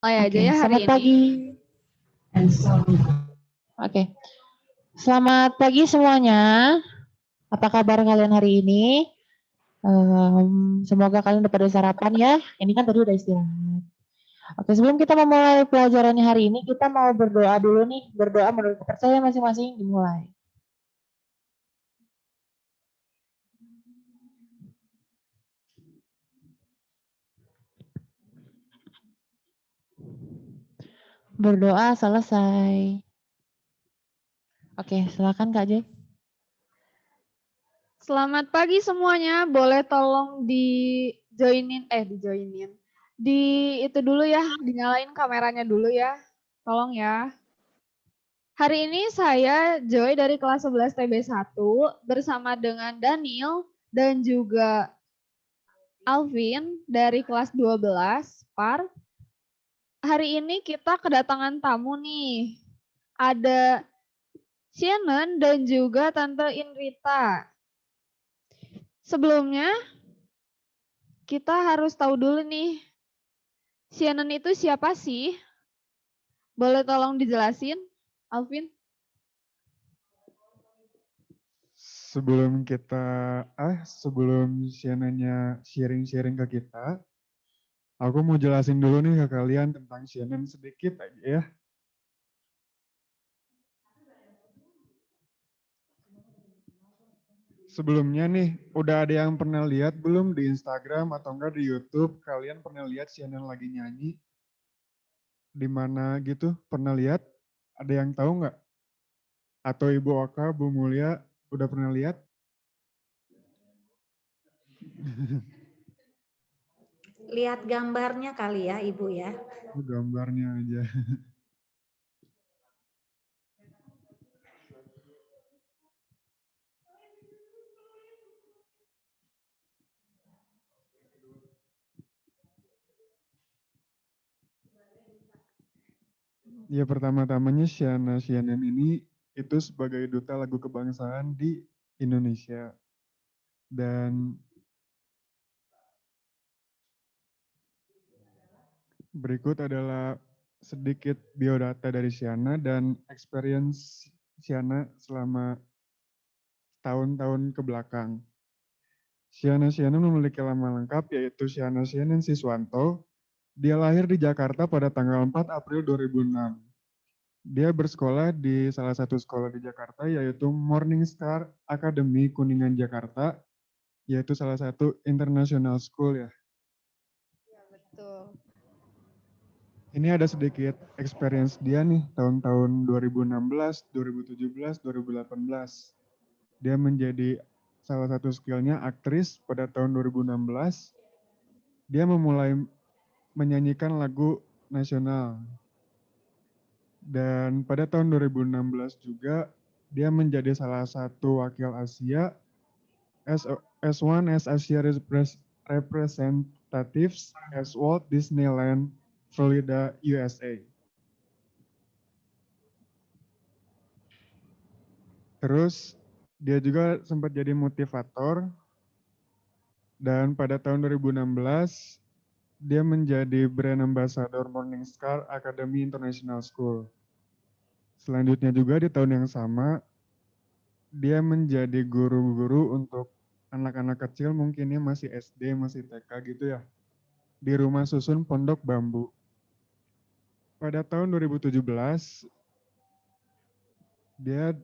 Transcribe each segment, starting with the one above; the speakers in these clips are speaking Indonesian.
Mulai aja Oke, ya hari selamat ini. pagi. Oke, selamat pagi semuanya. Apa kabar kalian hari ini? Semoga kalian udah pada sarapan ya. Ini kan tadi udah istirahat. Oke, sebelum kita memulai pelajarannya hari ini, kita mau berdoa dulu nih. Berdoa menurut kepercayaan masing-masing dimulai. Berdoa selesai. Oke, silakan Kak Joy. Selamat pagi semuanya. Boleh tolong dijoinin. Di itu dulu ya, dinyalain kameranya dulu ya. Tolong ya. Hari ini saya Joy dari kelas 11 TB1 bersama dengan Daniel dan juga Alvin dari kelas 12 PAR. Hari ini kita kedatangan tamu nih. Ada Shannon dan juga Tante Inrita. Sebelumnya, kita harus tahu dulu nih, Shannon itu siapa sih? Boleh tolong dijelasin, Alvin? Sebelum Shannonnya sharing-sharing ke kita, aku mau jelasin dulu nih ke kalian tentang Shannon sedikit aja ya. Sebelumnya nih, udah ada yang pernah lihat belum di Instagram atau enggak di YouTube? Kalian pernah lihat Shannon lagi nyanyi? Di mana gitu? Pernah lihat? Ada yang tahu nggak? Atau Ibu Oka, Bu Mulia, udah pernah lihat? Lihat gambarnya kali ya Ibu ya. Gambarnya aja. Ya pertama-tamanya Shannon ini itu sebagai duta lagu kebangsaan di Indonesia. Dan berikut adalah sedikit biodata dari Shana dan experience Shana selama tahun-tahun ke belakang. Shana memiliki nama lengkap yaitu Shana Siswanto. Dia lahir di Jakarta pada tanggal 4 April 2006. Dia bersekolah di salah satu sekolah di Jakarta yaitu Morning Star Academy Kuningan Jakarta, yaitu salah satu international school ya. Iya, betul. Ini ada sedikit experience dia nih tahun-tahun 2016, 2017, 2018. Dia menjadi salah satu skillnya aktris pada tahun 2016. Dia memulai menyanyikan lagu nasional. Dan pada tahun 2016 juga dia menjadi salah satu wakil Asia as one as Asia Representatives as Walt Disneyland Florida, USA. Terus dia juga sempat jadi motivator dan pada tahun 2016 dia menjadi brand ambassador Morning Star Academy International School. Selanjutnya juga di tahun yang sama dia menjadi guru-guru untuk anak-anak kecil mungkinnya masih SD, masih TK gitu ya. Di Rumah Susun Pondok Bambu. Pada tahun 2017 dia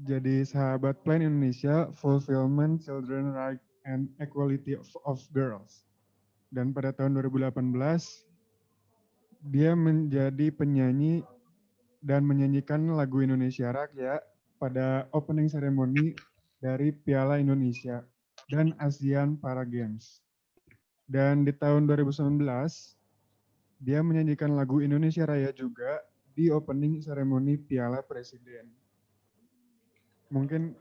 jadi sahabat Plan Indonesia Fulfillment Children Right and Equality of Girls. Dan pada tahun 2018 dia menjadi penyanyi dan menyanyikan lagu Indonesia Raya pada opening ceremony dari Piala Indonesia dan ASEAN Para Games. Dan di tahun 2019 dia menyanyikan lagu Indonesia Raya juga di opening ceremony Piala Presiden. Mungkin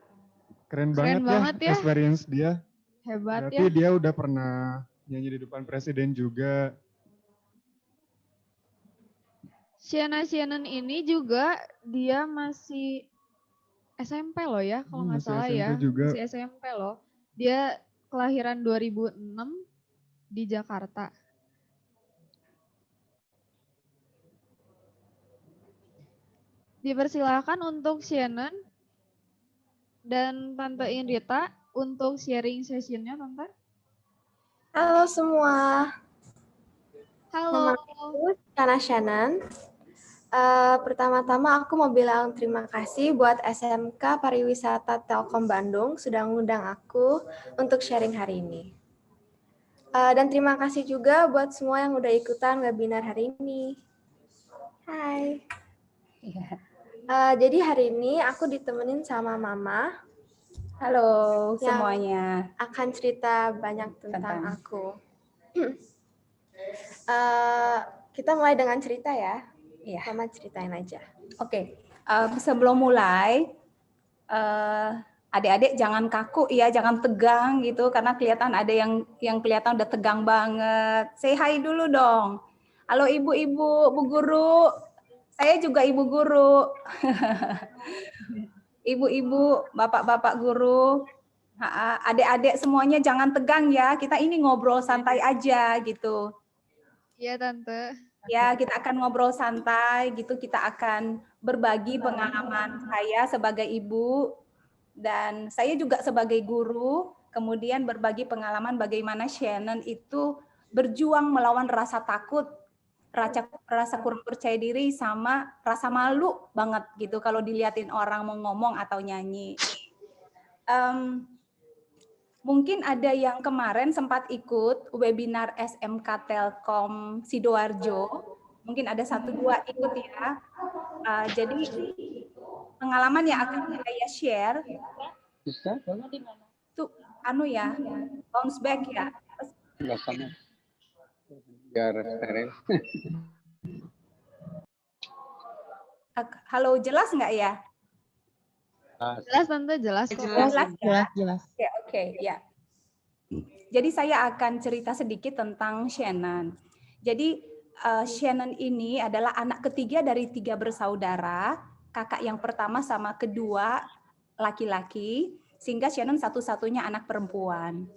keren banget ya experience dia. Hebat Berarti ya. dia udah pernah nyanyi di depan presiden juga. Shannon ini juga dia masih SMP loh ya, kalau nggak salah SMP ya. juga. Masih SMP loh. Dia kelahiran 2006 di Jakarta. Dipersilakan untuk Shannon dan Tante Indrita untuk sharing sessionnya, Tante. Halo semua, Halo. nama aku Kana Shannon. Pertama-tama aku mau bilang terima kasih buat SMK Pariwisata Telkom Bandung sudah mengundang aku untuk sharing hari ini. Dan terima kasih juga buat semua yang udah ikutan webinar hari ini. Hai. Jadi hari ini aku ditemenin sama Mama. Halo yang semuanya. Akan cerita banyak tentang aku. Kita mulai dengan cerita ya. Iya. Mama ceritain aja. Oke. Sebelum mulai, adik-adik jangan kaku ya, jangan tegang gitu, karena kelihatan ada yang kelihatan udah tegang banget. Say hi dulu dong. Halo ibu-ibu, bu guru. Saya juga ibu guru. Ibu-ibu, bapak-bapak guru, adik-adik semuanya jangan tegang ya. Kita ini ngobrol santai aja gitu. Iya, Tante. Ya, kita akan ngobrol santai gitu, kita akan berbagi pengalaman saya sebagai ibu dan saya juga sebagai guru, kemudian berbagi pengalaman bagaimana Shannon itu berjuang melawan rasa takut, rasa kurang percaya diri sama rasa malu banget gitu kalau diliatin orang mau ngomong atau nyanyi. Mungkin ada yang kemarin sempat ikut webinar SMK Telkom Sidoarjo. Mungkin ada 1-2 ikut ya. Jadi pengalaman yang akan saya share itu ya, bounce back ya. Biar steril. Halo, jelas nggak ya? Jelas, Tante, jelas. Jelas. Oke, ya. Jadi saya akan cerita sedikit tentang Shannon. Jadi Shannon ini adalah anak ketiga dari 3 bersaudara, kakak yang pertama sama kedua laki-laki, sehingga Shannon satu-satunya anak perempuan.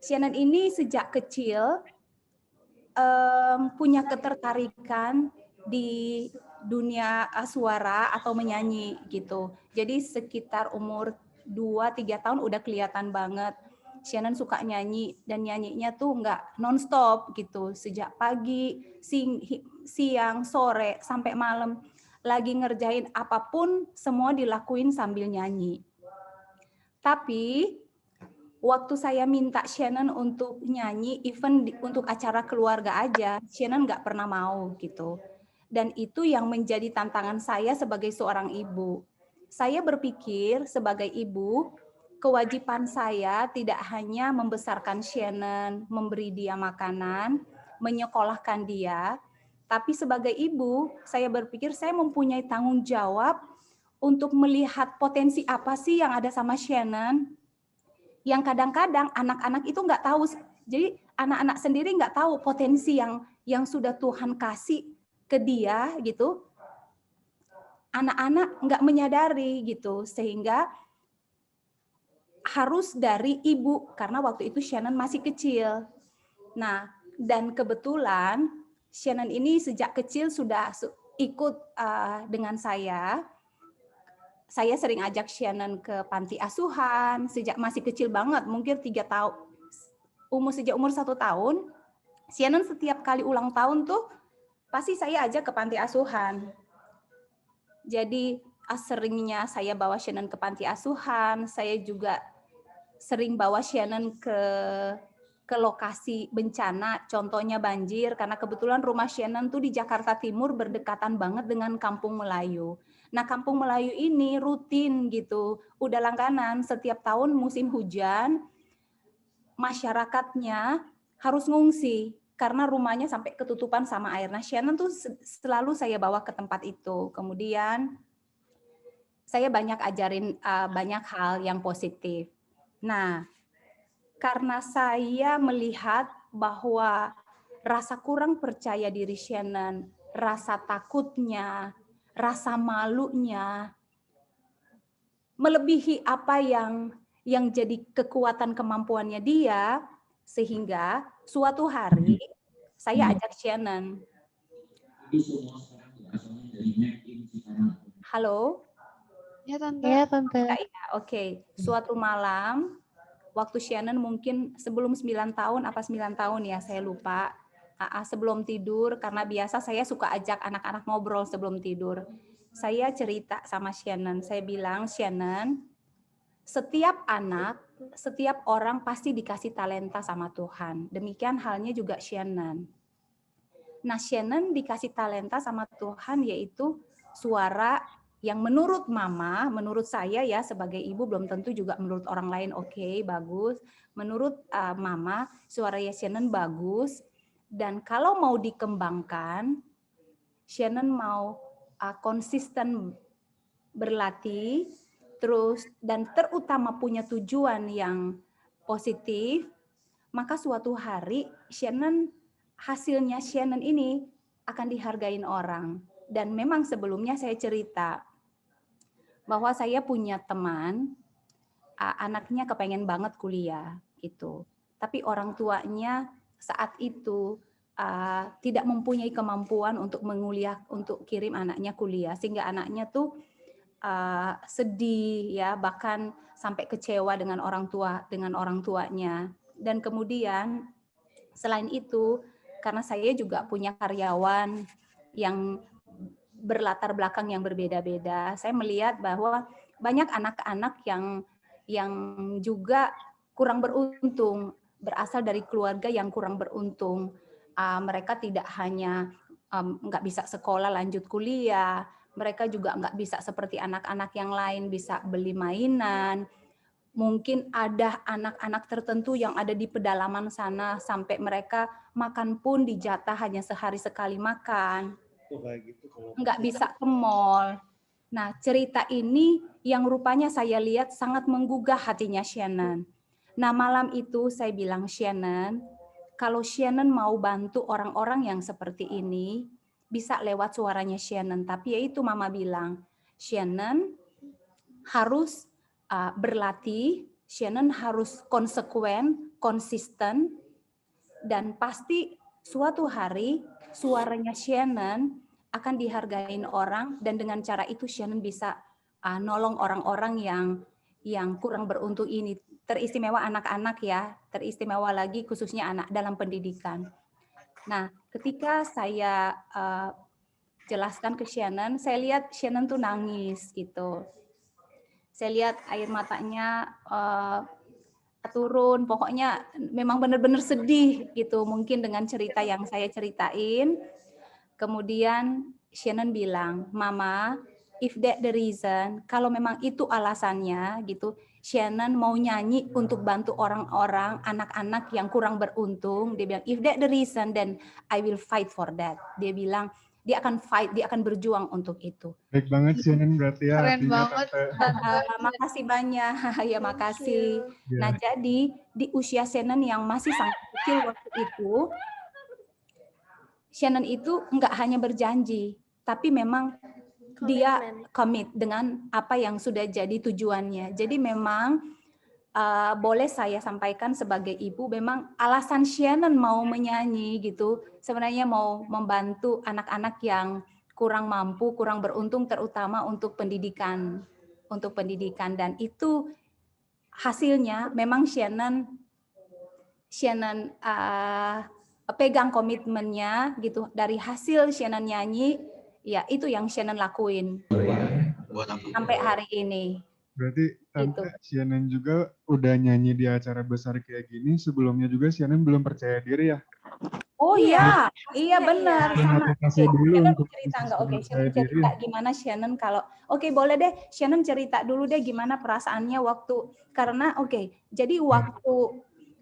Shannon ini sejak kecil punya ketertarikan di dunia suara atau menyanyi gitu. Jadi sekitar umur 2-3 tahun udah kelihatan banget Shannon suka nyanyi dan nyanyinya tuh nggak nonstop gitu. Sejak pagi, siang, sore sampai malam lagi ngerjain apapun semua dilakuin sambil nyanyi. Tapi waktu saya minta Shannon untuk nyanyi, even untuk acara keluarga aja, Shannon nggak pernah mau gitu. Dan itu yang menjadi tantangan saya sebagai seorang ibu. Saya berpikir sebagai ibu, kewajiban saya tidak hanya membesarkan Shannon, memberi dia makanan, menyekolahkan dia, tapi sebagai ibu, saya berpikir saya mempunyai tanggung jawab untuk melihat potensi apa sih yang ada sama Shannon, yang kadang-kadang anak-anak itu nggak tahu. Jadi anak-anak sendiri nggak tahu potensi yang sudah Tuhan kasih ke dia gitu. Anak-anak nggak menyadari gitu, sehingga harus dari ibu karena waktu itu Shannon masih kecil. Nah, dan kebetulan Shannon ini sejak kecil sudah ikut dengan saya. Saya sering ajak Shannon ke panti asuhan sejak masih kecil banget, mungkin 3 tahun. Sejak umur 1 tahun, Shannon setiap kali ulang tahun tuh pasti saya ajak ke panti asuhan. Jadi seringnya saya bawa Shannon ke panti asuhan, saya juga sering bawa Shannon ke lokasi bencana, contohnya banjir, karena kebetulan rumah Shannon tuh di Jakarta Timur berdekatan banget dengan Kampung Melayu. Nah, Kampung Melayu ini rutin gitu, udah langganan setiap tahun musim hujan, masyarakatnya harus ngungsi karena rumahnya sampai ketutupan sama air. Nah, Shannon tuh selalu saya bawa ke tempat itu. Kemudian saya banyak ajarin banyak hal yang positif. Nah, karena saya melihat bahwa rasa kurang percaya diri Shannon, rasa takutnya, rasa malunya, melebihi apa yang jadi kekuatan kemampuannya dia, sehingga suatu hari saya ajak Shannon, Halo? Ya Tante. Ya, Tante. Ya, oke. Suatu malam, waktu Shannon mungkin sebelum 9 tahun, apa 9 tahun ya, saya lupa. Sebelum tidur, karena biasa saya suka ajak anak-anak ngobrol sebelum tidur. Saya cerita sama Shannon, saya bilang, Shannon, setiap anak, setiap orang pasti dikasih talenta sama Tuhan. Demikian halnya juga Shannon. Nah, Shannon dikasih talenta sama Tuhan yaitu suara yang menurut Mama, menurut saya ya sebagai ibu, belum tentu juga menurut orang lain oke, bagus. Menurut Mama, suaranya Shannon bagus. Dan kalau mau dikembangkan, Shannon mau konsisten berlatih, terus dan terutama punya tujuan yang positif, maka suatu hari hasilnya Shannon ini akan dihargain orang. Dan memang sebelumnya saya cerita bahwa saya punya teman, anaknya kepengen banget kuliah gitu. Tapi orang tuanya saat itu tidak mempunyai kemampuan untuk untuk kirim anaknya kuliah, sehingga anaknya tuh sedih ya, bahkan sampai kecewa dengan orang tuanya. Dan kemudian selain itu, karena saya juga punya karyawan yang berlatar belakang yang berbeda-beda, saya melihat bahwa banyak anak-anak yang juga kurang beruntung, berasal dari keluarga yang kurang beruntung. Mereka tidak hanya nggak bisa sekolah lanjut kuliah, mereka juga nggak bisa seperti anak-anak yang lain bisa beli mainan. Mungkin ada anak-anak tertentu yang ada di pedalaman sana sampai mereka makan pun dijatah hanya sehari sekali makan. Nggak bisa ke mall. Nah, cerita ini yang rupanya saya lihat sangat menggugah hatinya Shannon. Nah, malam itu saya bilang, Shannon, kalau Shannon mau bantu orang-orang yang seperti ini, bisa lewat suaranya Shannon. Tapi yaitu Mama bilang, Shannon harus berlatih, Shannon harus konsekuen, konsisten, dan pasti suatu hari suaranya Shannon akan dihargain orang, dan dengan cara itu Shannon bisa nolong orang-orang yang kurang beruntung ini, teristimewa anak-anak ya, teristimewa lagi khususnya anak dalam pendidikan. Nah, ketika saya jelaskan ke Shannon, saya lihat Shannon tuh nangis gitu. Saya lihat air matanya turun, pokoknya memang benar-benar sedih gitu, mungkin dengan cerita yang saya ceritain. Kemudian Shannon bilang, Mama, if that the reason, kalau memang itu alasannya gitu, Shannon mau nyanyi untuk bantu orang-orang, anak-anak yang kurang beruntung. Dia bilang, if that the reason, then I will fight for that. Dia bilang, dia akan fight, dia akan berjuang untuk itu. Baik banget Shannon berarti ya. Keren banget. Makasih banyak, ya makasih. Yeah. Nah jadi di usia Shannon yang masih sangat kecil waktu itu, Shannon itu nggak hanya berjanji, tapi memang dia commit dengan apa yang sudah jadi tujuannya. Jadi memang boleh saya sampaikan sebagai ibu, memang alasan Shannon mau menyanyi gitu, sebenarnya mau membantu anak-anak yang kurang mampu, kurang beruntung, terutama untuk pendidikan, dan itu hasilnya memang Shannon pegang komitmennya gitu, dari hasil Shannon nyanyi, ya itu yang Shannon lakuin sampai hari ini. Berarti Tante Gitu. Shannon juga udah nyanyi di acara besar kayak gini, sebelumnya juga Shannon belum percaya diri ya? Oh iya benar. Sama. Shannon cerita nggak? Oke, Shannon cerita gimana Shannon kalau boleh deh Shannon cerita dulu deh gimana perasaannya waktu, karena jadi waktu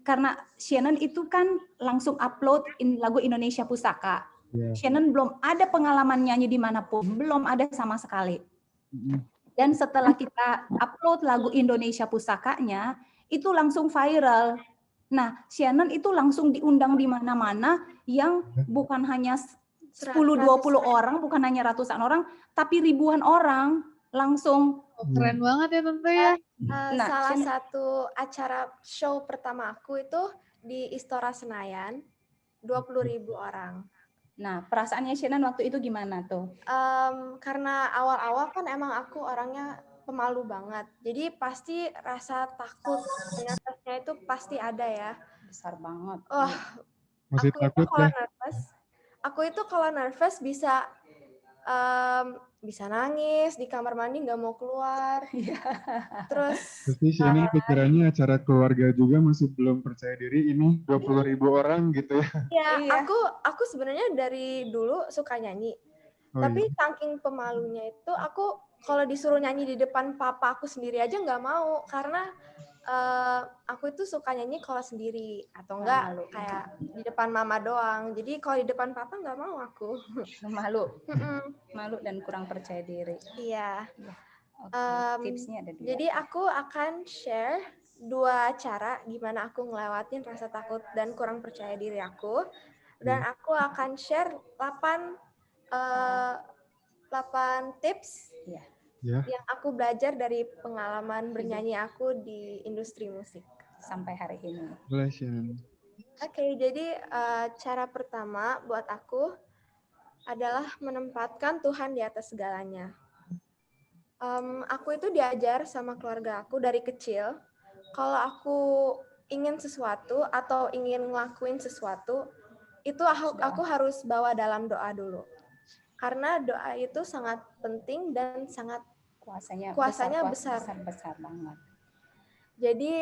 karena Shannon itu kan langsung upload lagu Indonesia Pusaka. Yeah. Shannon belum ada pengalaman nyanyi dimanapun, belum ada sama sekali. Dan setelah kita upload lagu Indonesia Pusakanya, itu langsung viral. Nah, Shannon itu langsung diundang di mana-mana yang bukan hanya 10-20 orang, bukan hanya ratusan orang, tapi ribuan orang langsung. Keren banget ya Tante ya. Salah satu acara show pertama aku itu di Istora Senayan, 20.000 orang. Nah, perasaannya Shannon waktu itu gimana tuh? Karena awal-awal kan emang aku orangnya pemalu banget. Jadi pasti rasa takut, nervousnya itu pasti ada ya. Besar banget. Wah, Masih takut ya? Aku itu kalau nervous bisa nangis di kamar mandi, nggak mau keluar. Terus Pasti Shannon pikirannya acara keluarga juga masih belum percaya diri, ini 20.000 orang gitu ya. ya, Iya. aku sebenarnya dari dulu suka nyanyi. Oh, Tapi iya. saking pemalunya itu, aku kalau disuruh nyanyi di depan papa aku sendiri aja nggak mau, karena aku itu suka nyanyi kalau sendiri atau enggak kayak di depan mama doang. Jadi kalau di depan papa nggak mau aku. Malu dan kurang percaya diri. Iya. Tipsnya ada 2. Jadi aku akan share 2 cara gimana aku ngelewatin rasa takut dan kurang percaya diri aku. Dan aku akan share 8 tips yang aku belajar dari pengalaman bernyanyi aku di industri musik sampai hari ini. Boleh, Shannon. Oke, jadi cara pertama buat aku adalah menempatkan Tuhan di atas segalanya. Aku itu diajar sama keluarga aku dari kecil, kalau aku ingin sesuatu atau ingin ngelakuin sesuatu, itu aku harus bawa dalam doa dulu. Karena doa itu sangat penting dan sangat kuasanya besar banget. Jadi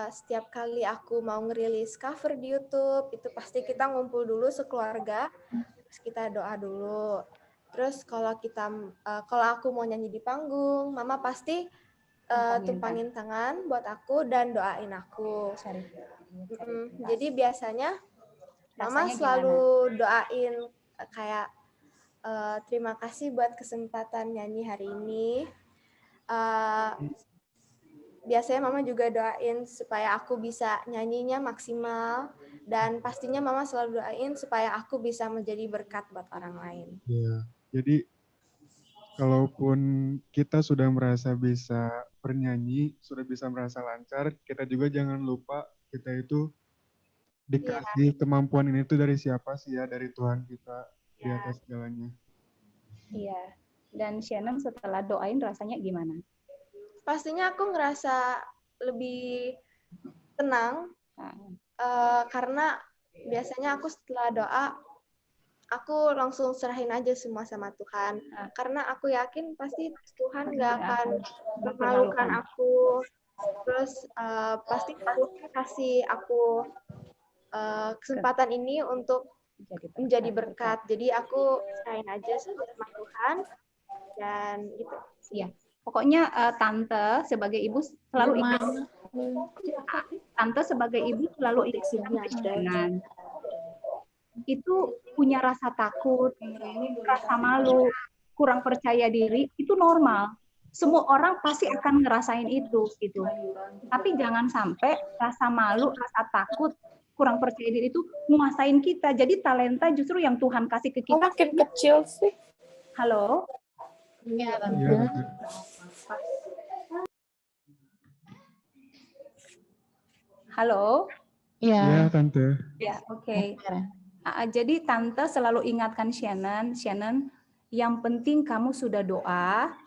setiap kali aku mau ngerilis cover di YouTube, itu pasti kita ngumpul dulu sekeluarga, terus kita doa dulu. Terus kalau aku mau nyanyi di panggung, mama pasti tumpangin tangan buat aku dan doain aku. Jadi biasanya mama selalu doain kayak terima kasih buat kesempatan nyanyi hari ini. Biasanya mama juga doain supaya aku bisa nyanyinya maksimal, dan pastinya mama selalu doain supaya aku bisa menjadi berkat buat orang lain. Ya, jadi kalaupun kita sudah merasa bisa bernyanyi, sudah bisa merasa lancar, kita juga jangan lupa kita itu dikasih kemampuan ini tuh dari siapa sih ya? Dari Tuhan kita di atas segalanya. Iya. Dan Shannon setelah doain rasanya gimana? Pastinya aku ngerasa lebih tenang karena biasanya aku setelah doa aku langsung serahin aja semua sama Tuhan, karena aku yakin pasti Tuhan nggak akan mempermalukan aku. Terus pasti Tuhan kasih aku kesempatan ini untuk menjadi berkat. Jadi aku serahin aja sama Tuhan dan gitu. Iya. Pokoknya tante sebagai ibu selalu ingat. Tante sebagai ibu selalu ingat dengan itu punya rasa takut, rasa malu, kurang percaya diri itu normal. Semua orang pasti akan ngerasain itu gitu. Tapi jangan sampai rasa malu, rasa takut, kurang percaya diri itu nguasain kita. Jadi talenta justru yang Tuhan kasih ke kita. Makin kecil sih. Halo. Iya, Iya, Halo. Iya, Tante. Ya, oke. Jadi Tante selalu ingatkan Shannon, yang penting kamu sudah doa,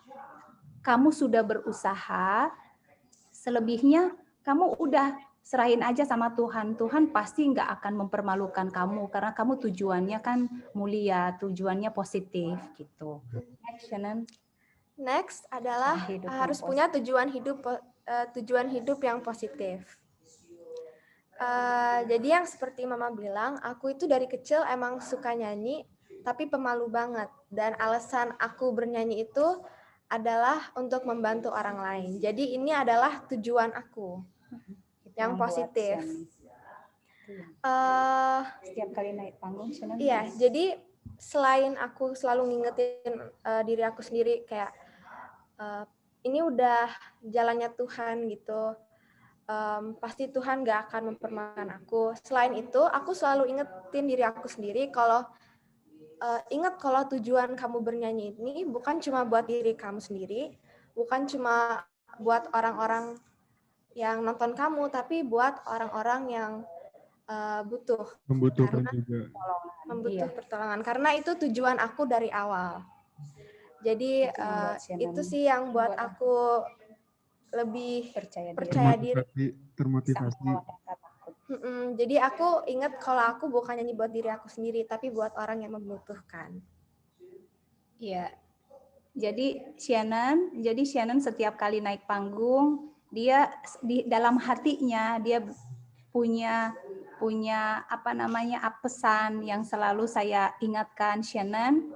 kamu sudah berusaha, selebihnya kamu udah serahin aja sama Tuhan. Tuhan pasti nggak akan mempermalukan kamu, karena kamu tujuannya kan mulia, tujuannya positif gitu. Next, Shannon. Next adalah harus punya tujuan hidup yang positif. Jadi yang seperti Mama bilang, aku itu dari kecil emang suka nyanyi, tapi pemalu banget. Dan alasan aku bernyanyi itu adalah untuk membantu orang lain. Jadi ini adalah tujuan aku yang positif. Setiap kali naik panggung, Shannon. Iya, jadi selain aku selalu ngingetin diri aku sendiri kayak ini udah jalannya Tuhan gitu. Pasti Tuhan gak akan mempermalukan aku. Selain itu, aku selalu ingetin diri aku sendiri kalau ingat kalau tujuan kamu bernyanyi ini bukan cuma buat diri kamu sendiri, bukan cuma buat orang-orang yang nonton kamu, tapi buat orang-orang yang butuh Membutuhkan Karena- juga. membutuh Iya. pertolongan karena itu tujuan aku dari awal. Jadi Itu yang buat Shannon itu sih yang buat aku lebih percaya diri. Termotivasi. Jadi aku ingat kalau aku bukan nyanyi buat diri aku sendiri, tapi buat orang yang membutuhkan. Iya. Jadi Shannon setiap kali naik panggung, dia di dalam hatinya dia punya pesan yang selalu saya ingatkan, Shannon,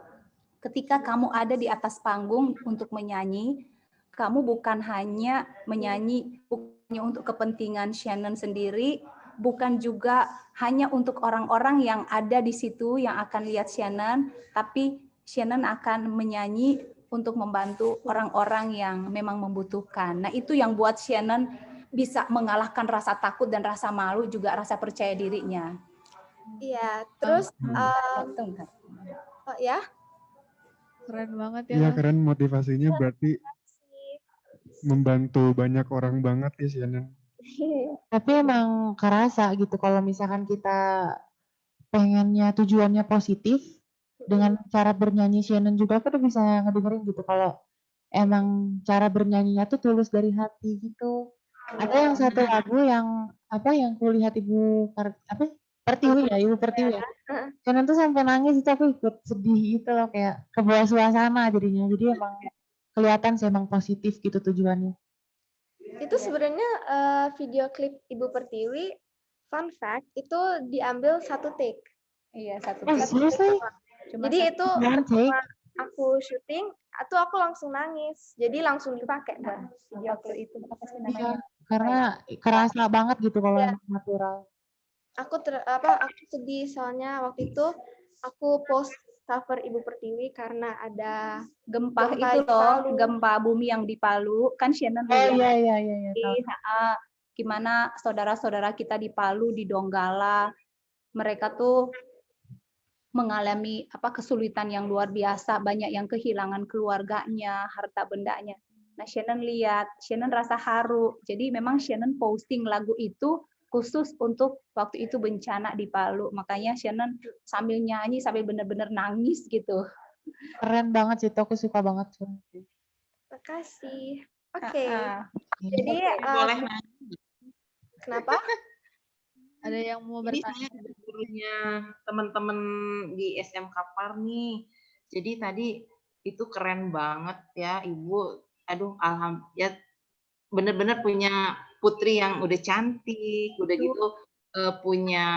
ketika kamu ada di atas panggung untuk menyanyi, kamu bukan hanya menyanyi bukannya untuk kepentingan Shannon sendiri, bukan juga hanya untuk orang-orang yang ada di situ yang akan lihat Shannon, tapi Shannon akan menyanyi untuk membantu orang-orang yang memang membutuhkan. Nah, itu yang buat Shannon bisa mengalahkan rasa takut dan rasa malu, juga rasa percaya dirinya. Iya, terus ya. Keren banget ya. Iya, keren motivasinya berarti membantu banyak orang banget ya Shannon. Tapi emang kerasa gitu kalau misalkan kita pengennya tujuannya positif, dengan cara bernyanyi Shannon juga aku udah bisa ngedengerin gitu kalau emang cara bernyanyinya tuh tulus dari hati gitu. Ada yang satu lagu yang yang kulihat Ibu Pertiwi ya. Shannon tuh sampai nangis itu aku ikut sedih gitu loh, kayak kebawa suasana jadinya. Jadi emang kelihatan sih emang positif gitu tujuannya. Itu sebenarnya video klip Ibu Pertiwi, fun fact, itu diambil satu take. Iya, satu Seriously? Jadi itu ketika aku syuting, itu aku langsung nangis. Jadi langsung dipakai kan video klip itu apa sih Iya, namanya? karena kerasa banget gitu kalau emang natural. Aku sedih soalnya waktu itu aku post cover Ibu Pertiwi karena ada Gempa di itu loh, Palu. gempa bumi yang di Palu, kan Shannon Oh lihat iya. Tahu. gimana saudara-saudara kita di Palu, di Donggala, mereka tuh mengalami kesulitan yang luar biasa, banyak yang kehilangan keluarganya, harta bendanya. Nah, Shannon rasa haru. Jadi memang Shannon posting lagu itu khusus untuk waktu itu bencana di Palu. Makanya Shannon sambil nyanyi, sambil benar-benar nangis gitu. Keren banget sih, aku suka banget. Makasih. Oke. Jadi boleh nanya. Kenapa? Ada yang mau Ini bertanya? saya gurunya teman-teman di SMK Par nih. Jadi tadi itu keren banget ya Ibu. Aduh, alhamdulillah bener-bener punya putri yang udah cantik, udah gitu punya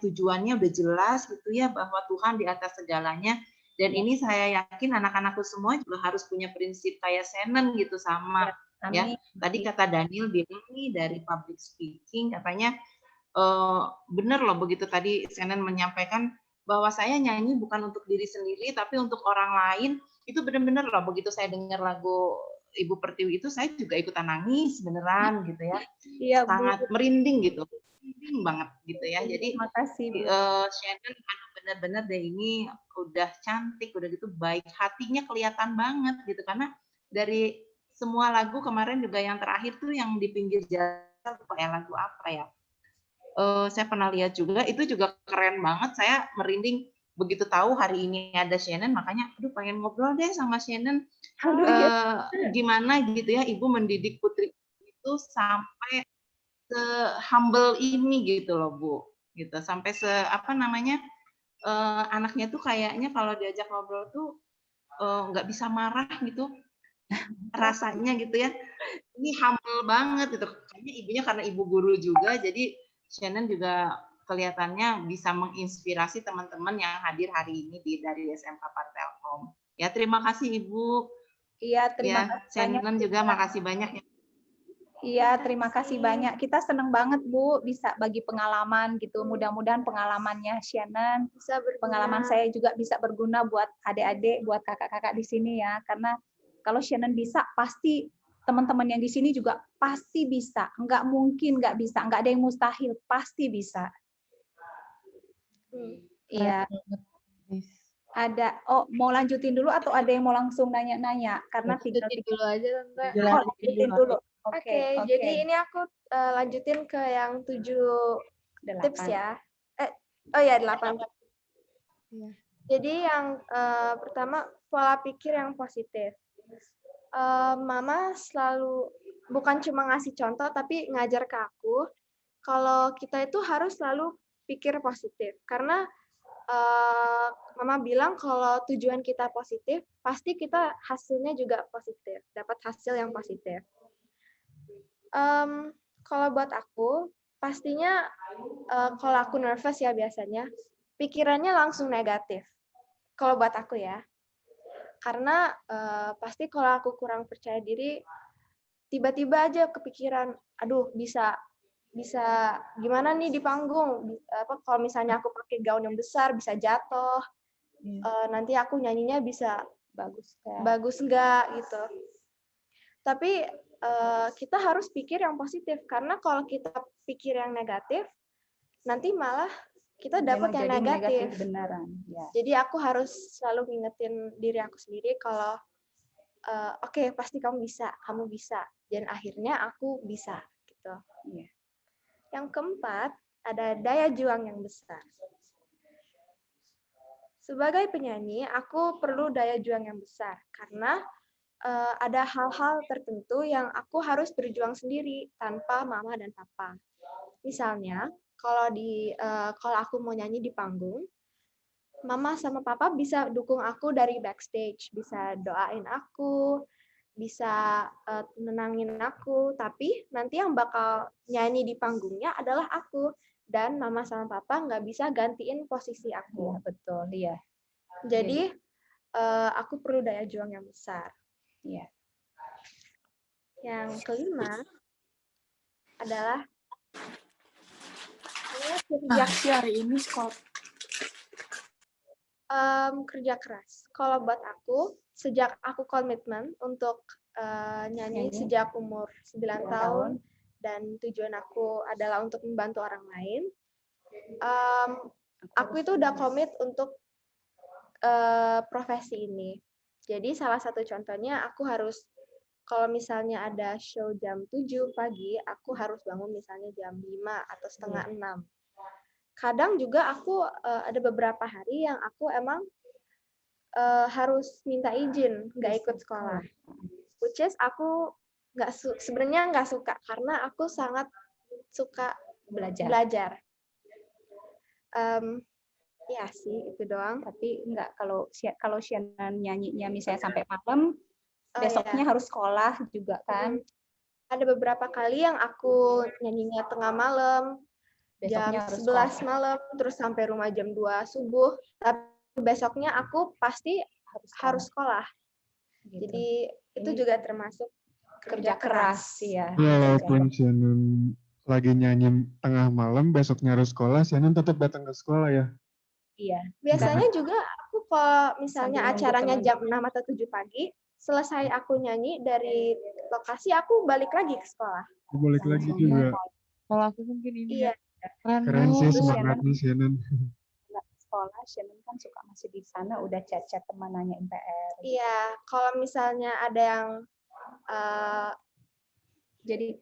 tujuannya udah jelas gitu ya, bahwa Tuhan di atas segalanya. Dan ini saya yakin anak-anakku semua juga harus punya prinsip kayak Shannon gitu sama. Ya, tadi kata Daniel bilang nih dari public speaking katanya bener loh begitu tadi Shannon menyampaikan bahwa saya nyanyi bukan untuk diri sendiri tapi untuk orang lain. Itu bener-bener loh begitu saya dengar lagu Ibu Pertiwi itu saya juga ikutan nangis beneran gitu ya. Iya, sangat merinding gitu. Merinding banget gitu ya. Jadi makasih Bu. Shannon bener-bener deh ini udah cantik, udah gitu baik hatinya kelihatan banget gitu karena dari semua lagu kemarin juga yang terakhir tuh yang di pinggir jalan kayak lagu apa ya? Saya pernah lihat juga itu juga keren banget. Saya merinding begitu tahu hari ini ada Shannon, makanya aduh pengen ngobrol deh sama Shannon. Gimana gitu ya Ibu mendidik putri itu sampai se-humble ini gitu loh Bu. Gitu. Sampai anaknya tuh kayaknya kalau diajak ngobrol tuh nggak bisa marah gitu. Rasanya gitu ya. Ini humble banget gitu. Kayaknya ibunya karena ibu guru juga jadi Shannon juga kelihatannya bisa menginspirasi teman-teman yang hadir hari ini dari SMK Partelkom. Ya, terima kasih Ibu. Iya, terima kasih Shannon banyak. juga makasih banyak ya. Iya, terima kasih banyak. Kita senang banget Bu bisa bagi pengalaman gitu. Mudah-mudahan pengalamannya Shannon, pengalaman saya juga bisa berguna buat adik-adik, buat kakak-kakak di sini ya. Karena kalau Shannon bisa, pasti teman-teman yang di sini juga pasti bisa. Nggak mungkin nggak bisa, nggak ada yang mustahil, pasti bisa. Iya. Ada, mau lanjutin dulu atau ada yang mau langsung nanya-nanya? Karena tinggal dulu aja Tante. lanjutin dulu. Oke, jadi ini aku lanjutin ke yang 7 tips 8. ya. Oh ya 8. Iya. Jadi yang pertama pola pikir yang positif. Mama selalu bukan cuma ngasih contoh tapi ngajar ke aku kalau kita itu harus selalu pikir positif karena Mama bilang kalau tujuan kita positif pasti kita hasilnya juga positif, dapat hasil yang positif. Kalau buat aku pastinya kalau aku nervous ya biasanya pikirannya langsung negatif. Kalau buat aku ya. Karena pasti kalau aku kurang percaya diri, tiba-tiba aja kepikiran, aduh bisa gimana nih di panggung? Kalau misalnya aku pakai gaun yang besar bisa jatuh, nanti aku nyanyinya bisa bagus nggak gitu. Tapi kita harus pikir yang positif karena kalau kita pikir yang negatif, nanti malah kita dapat yang negatif. Beneran. Ya. Jadi aku harus selalu ngingetin diri aku sendiri kalau oke, pasti kamu bisa, dan akhirnya aku bisa gitu. Iya. Yang keempat ada daya juang yang besar. Sebagai penyanyi, aku perlu daya juang yang besar karena ada hal-hal tertentu yang aku harus berjuang sendiri tanpa mama dan papa. Misalnya, kalau aku mau nyanyi di panggung, mama sama papa bisa dukung aku dari backstage, bisa doain aku, bisa nenangin aku, tapi nanti yang bakal nyanyi di panggungnya adalah aku, dan mama sama papa nggak bisa gantiin posisi aku. Iya, betul, iya. Jadi aku perlu daya juang yang besar. Iya. Yang kelima adalah Hari ini sekolah. Kerja keras. Kalau buat aku, sejak aku komitmen untuk nyanyi sejak umur 9 tahun dan tujuan aku adalah untuk membantu orang lain, aku itu udah komit untuk profesi ini. Jadi salah satu contohnya aku harus, kalau misalnya ada show jam 7 pagi, aku harus bangun misalnya jam 5 atau setengah 6. Kadang juga aku ada beberapa hari yang aku emang harus minta izin nggak ikut sekolah, which is aku sebenarnya nggak suka karena aku sangat suka belajar. Ya sih itu doang. Tapi nggak, kalau Shannon nyanyinya misalnya sampai malam, besoknya harus sekolah juga kan? Ada beberapa kali yang aku nyanyinya tengah malam, Besoknya jam harus 11 malam, terus sampai rumah jam 2 subuh. Tapi besoknya aku pasti harus sekolah. Gitu. Jadi itu juga termasuk kerja keras ya. Walaupun Shannon lagi nyanyi tengah malam, besoknya harus sekolah, Shannon tetap datang ke sekolah ya? Iya. Biasanya juga aku kalau misalnya Sambil nunggu acaranya teman. jam 6 atau 7 pagi, selesai aku nyanyi dari lokasi, aku balik lagi ke sekolah. Balik lagi juga. Kalau aku mungkin ini Iya. Keren sih semangatnya Shannon. Sekolah, Shannon kan suka masih di sana, udah chat-chat teman nanyain PR. Iya, kalau misalnya ada yang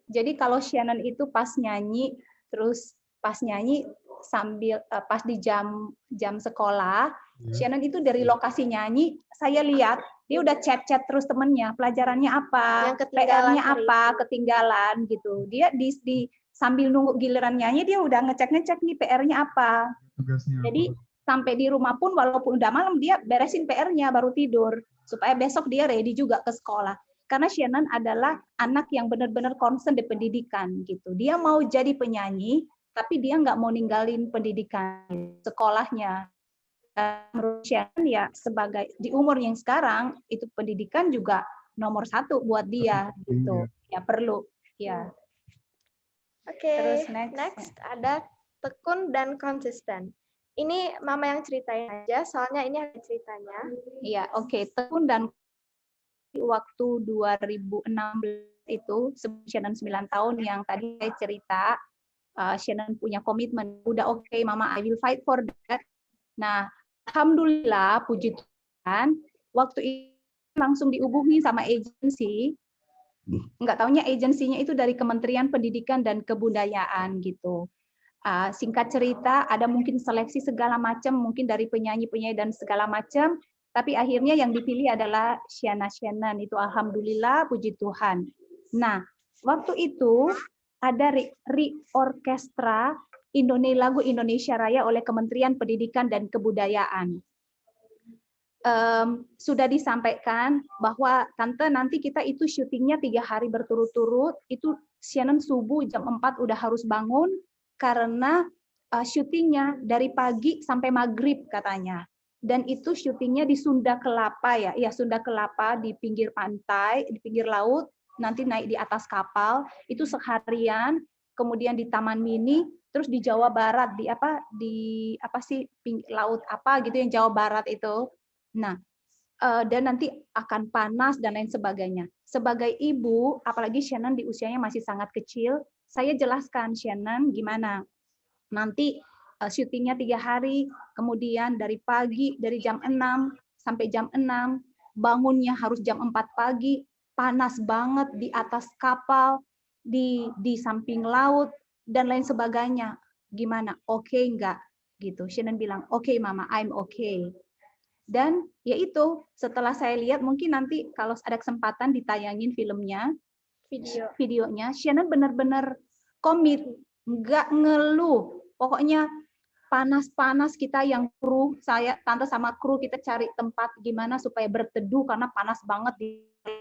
jadi kalau Shannon itu pas nyanyi, terus pas nyanyi sambil pas di jam sekolah, Shannon itu dari lokasi nyanyi, saya lihat dia udah chat-chat terus temennya, pelajarannya apa, PR-nya apa, ketinggalan gitu. Dia di sambil nunggu giliran nyanyi dia udah ngecek nih PR-nya apa. Jadi sampai di rumah pun walaupun udah malam dia beresin PR-nya baru tidur supaya besok dia ready juga ke sekolah. Karena Shannon adalah anak yang benar-benar concern di pendidikan gitu. Dia mau jadi penyanyi tapi dia nggak mau ninggalin pendidikan sekolahnya. Menurut Shannon ya sebagai di umur yang sekarang itu pendidikan juga nomor 1 buat dia gitu. Ya perlu ya. Oke, Terus next ada tekun dan konsisten. Ini mama yang ceritain aja, soalnya ini ada ceritanya. Iya, oke. Tekun dan waktu 2016 itu, Shannon 9 tahun yang tadi saya cerita, Shannon punya komitmen, udah oke, mama, I will fight for that. Nah, alhamdulillah, puji Tuhan, waktu itu langsung dihubungi sama agensi. Nggak taunya agensinya itu dari Kementerian Pendidikan dan Kebudayaan gitu. Singkat cerita, ada mungkin seleksi segala macam, mungkin dari penyanyi-penyanyi dan segala macam, tapi akhirnya yang dipilih adalah Shana Shannon. Itu alhamdulillah, puji Tuhan. Nah, waktu itu ada orkestra lagu Indonesia Raya oleh Kementerian Pendidikan dan Kebudayaan. Sudah disampaikan bahwa Tante nanti kita itu syutingnya 3 hari berturut-turut, itu Shannon subuh jam 4 udah harus bangun, karena syutingnya dari pagi sampai maghrib katanya. Dan itu syutingnya di Sunda Kelapa ya, Sunda Kelapa di pinggir pantai, di pinggir laut, nanti naik di atas kapal, itu seharian, kemudian di Taman Mini, terus di Jawa Barat, di laut apa gitu yang Jawa Barat itu. Nah, dan nanti akan panas dan lain sebagainya. Sebagai ibu, apalagi Shannon di usianya masih sangat kecil, saya jelaskan Shannon gimana. Nanti syutingnya 3 hari, kemudian dari pagi, dari jam 6 sampai jam 6, bangunnya harus jam 4 pagi, panas banget di atas kapal, di samping laut, dan lain sebagainya. Gimana? Oke enggak? Gitu. Shannon bilang, oke Mama, I'm okay. Dan ya itu, setelah saya lihat, mungkin nanti kalau ada kesempatan ditayangin filmnya, videonya, Shannon benar-benar komit, nggak ngeluh. Pokoknya panas-panas kita yang kru, Tante sama kru kita cari tempat gimana supaya berteduh karena panas banget di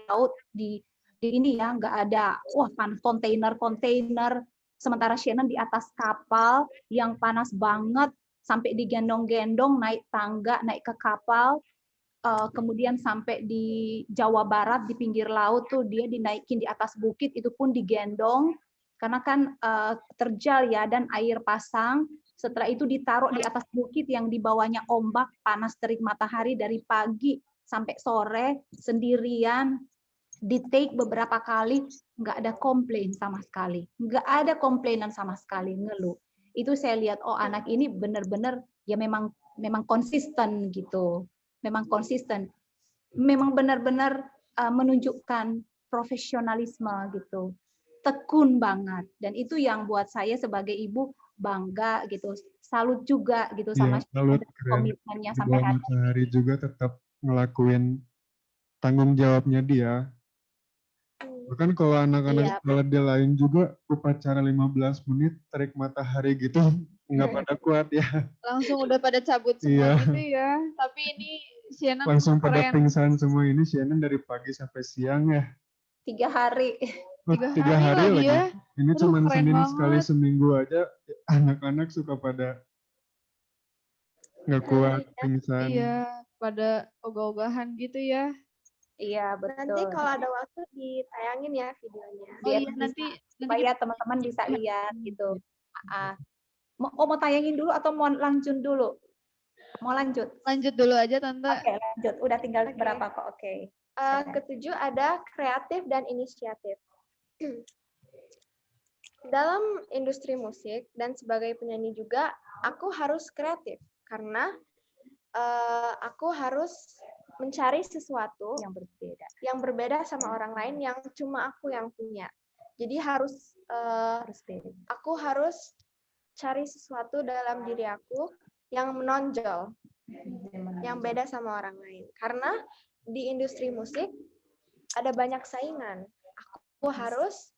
laut, di ini ya, nggak ada, panas kontainer. Sementara Shannon di atas kapal yang panas banget, sampai digendong-gendong, naik tangga, naik ke kapal, kemudian sampai di Jawa Barat, di pinggir laut tuh dia dinaikin di atas bukit, itu pun digendong, karena kan terjal ya, dan air pasang. Setelah itu ditaruh di atas bukit yang di bawahnya ombak, panas terik matahari dari pagi sampai sore, sendirian, di take beberapa kali, nggak ada komplain sama sekali. Nggak ada komplainan sama sekali, ngeluh. Itu saya lihat, anak ini benar-benar ya memang konsisten gitu. Memang konsisten. Memang benar-benar menunjukkan profesionalisme gitu. Tekun banget. Dan itu yang buat saya sebagai ibu bangga gitu. Salut juga gitu sama komitmennya sampai hari juga tetap ngelakuin tanggung jawabnya dia. Bahkan kalau anak-anak sekolah dia lain juga upacara 15 menit terik matahari gitu nggak pada kuat ya. Langsung udah pada cabut semua gitu ya. Tapi ini Shannon langsung pada pingsan semua. Ini Shannon dari pagi sampai siang ya. 3 hari. 3 hari lagi. Ya. Ini cuma Senin sekali seminggu aja anak-anak suka pada nggak kuat, pingsan. Iya, pada ogah-ogahan gitu ya. Iya, betul. Nanti kalau ada waktu ditayangin ya videonya. Iya, nanti supaya teman-teman bisa lihat gitu. Mau tayangin dulu atau mau lanjut dulu? Mau lanjut? Lanjut dulu aja, Tante. Oke, lanjut. Udah tinggal berapa kok? Oke. Ketujuh ada kreatif dan inisiatif. Dalam industri musik dan sebagai penyanyi juga, aku harus kreatif karena aku harus mencari sesuatu yang berbeda sama orang lain yang cuma aku yang punya. Jadi aku harus cari sesuatu dalam diri aku yang menonjol, yang beda sama orang lain. Karena di industri musik ada banyak saingan. Aku harus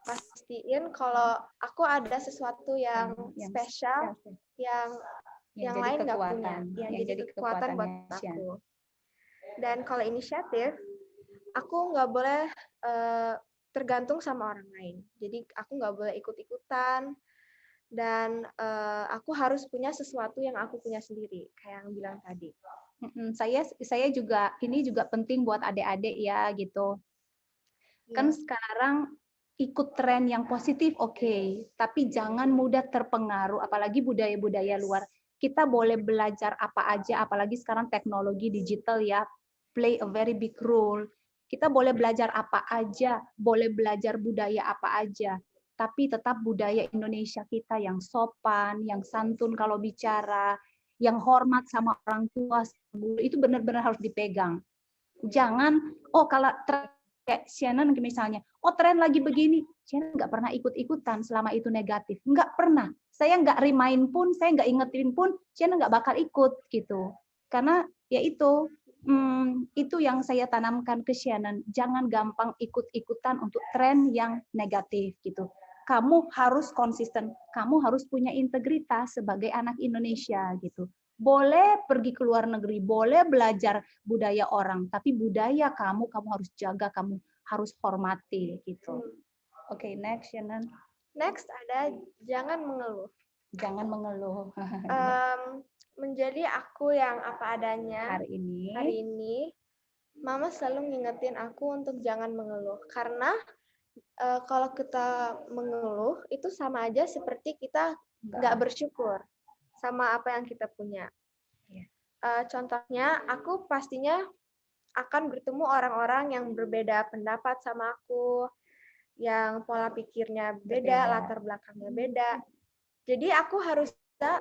pastiin kalau aku ada sesuatu yang spesial, yang lain nggak punya, yang jadi kekuatan buat aku. Dan kalau inisiatif, aku nggak boleh tergantung sama orang lain. Jadi aku nggak boleh ikut-ikutan, dan aku harus punya sesuatu yang aku punya sendiri, kayak yang bilang tadi. Saya juga, ini juga penting buat adik-adik ya gitu. Kan sekarang ikut tren yang positif oke, tapi jangan mudah terpengaruh, apalagi budaya-budaya luar. Kita boleh belajar apa aja, apalagi sekarang teknologi digital ya, play a very big role. Kita boleh belajar apa aja, boleh belajar budaya apa aja, tapi tetap budaya Indonesia kita yang sopan, yang santun kalau bicara, yang hormat sama orang tua, itu benar-benar harus dipegang. Jangan, kalau kayak Shannon misalnya, oh tren lagi begini, Shannon nggak pernah ikut-ikutan selama itu negatif, nggak pernah. Saya nggak remind pun, saya nggak ingetin pun, Shannon nggak bakal ikut gitu. Karena ya itu yang saya tanamkan ke Shannon, jangan gampang ikut-ikutan untuk tren yang negatif gitu. Kamu harus konsisten, kamu harus punya integritas sebagai anak Indonesia gitu. Boleh pergi ke luar negeri, boleh belajar budaya orang, tapi budaya kamu harus jaga, kamu harus hormati gitu. Oke, next Shannon. Next ada jangan mengeluh. Jangan mengeluh. Menjadi aku yang apa adanya Hari ini, Mama selalu ngingetin aku untuk jangan mengeluh. Karena kalau kita mengeluh itu sama aja seperti kita nggak bersyukur sama apa yang kita punya. Contohnya, aku pastinya akan bertemu orang-orang yang berbeda pendapat sama aku, yang pola pikirnya beda, latar belakangnya beda. Jadi aku harus bisa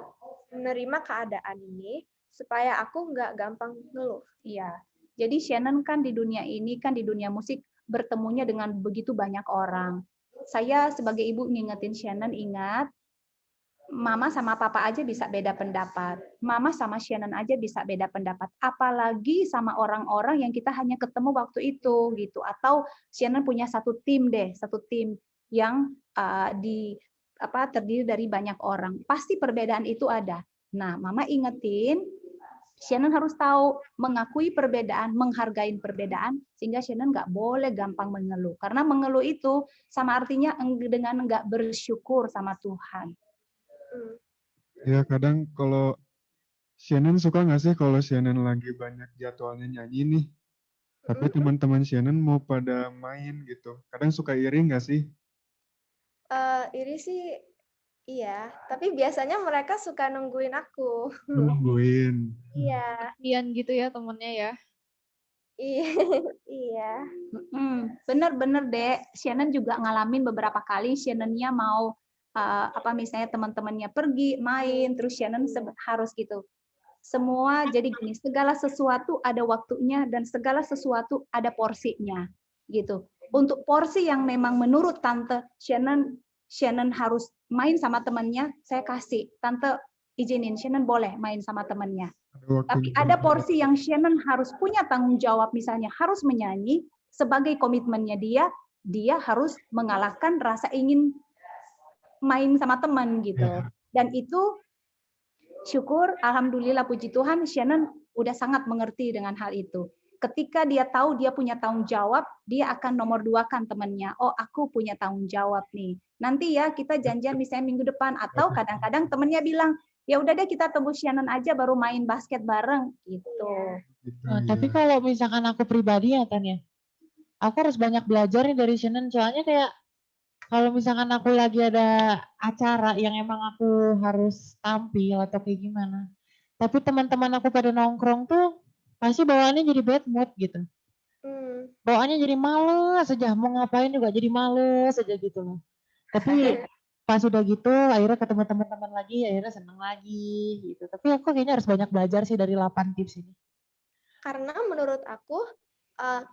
menerima keadaan ini supaya aku nggak gampang ngeluh. Iya. Jadi Shannon kan di dunia ini, kan di dunia musik bertemunya dengan begitu banyak orang. Saya sebagai ibu ngingetin Shannon, ingat, Mama sama Papa aja bisa beda pendapat. Mama sama Shannon aja bisa beda pendapat. Apalagi sama orang-orang yang kita hanya ketemu waktu itu gitu. Atau Shannon punya satu tim yang terdiri dari banyak orang. Pasti perbedaan itu ada. Nah, Mama ingetin, Shannon harus tahu mengakui perbedaan, menghargai perbedaan, sehingga Shannon nggak boleh gampang mengeluh. Karena mengeluh itu sama artinya dengan nggak bersyukur sama Tuhan. Ya kadang kalau Shannon suka nggak sih kalau Shannon lagi banyak jadwalnya nyanyi nih, tapi teman-teman Shannon mau pada main gitu. Kadang suka iri nggak sih? Iri sih iya, tapi biasanya mereka suka nungguin aku. Nungguin. Iya. Kasian gitu ya temennya ya. Iya. Bener-bener deh, Shannon juga ngalamin beberapa kali Shannon-nya mau misalnya teman-temannya pergi main, terus Shannon harus gitu. Semua jadi gini, segala sesuatu ada waktunya dan segala sesuatu ada porsinya gitu. Untuk porsi yang memang menurut tante Shannon harus main sama temannya, saya kasih. Tante izinin Shannon boleh main sama temannya. Tapi ada porsi yang Shannon harus punya tanggung jawab, misalnya harus menyanyi sebagai komitmennya dia harus mengalahkan rasa ingin main sama teman gitu. Dan itu syukur, alhamdulillah puji Tuhan, Shannon udah sangat mengerti dengan hal itu. Ketika dia tahu dia punya tanggung jawab, dia akan nomor 2-kan temannya. Oh, aku punya tanggung jawab nih. Nanti ya kita janjian misalnya minggu depan, atau kadang-kadang temannya bilang, ya udah deh kita tunggu Shannon aja baru main basket bareng gitu. Tapi kalau misalkan aku pribadi ya Tan ya, aku harus banyak belajar nih dari Shannon, soalnya kayak kalau misalkan aku lagi ada acara yang emang aku harus tampil atau kayak gimana, tapi teman-teman aku pada nongkrong tuh pasti bawaannya jadi bad mood gitu. Bawaannya jadi males aja, mau ngapain juga jadi males aja gitu loh. Tapi pas udah gitu akhirnya ketemu teman-teman lagi, akhirnya seneng lagi gitu. Tapi aku kayaknya harus banyak belajar sih dari 8 tips ini. Karena menurut aku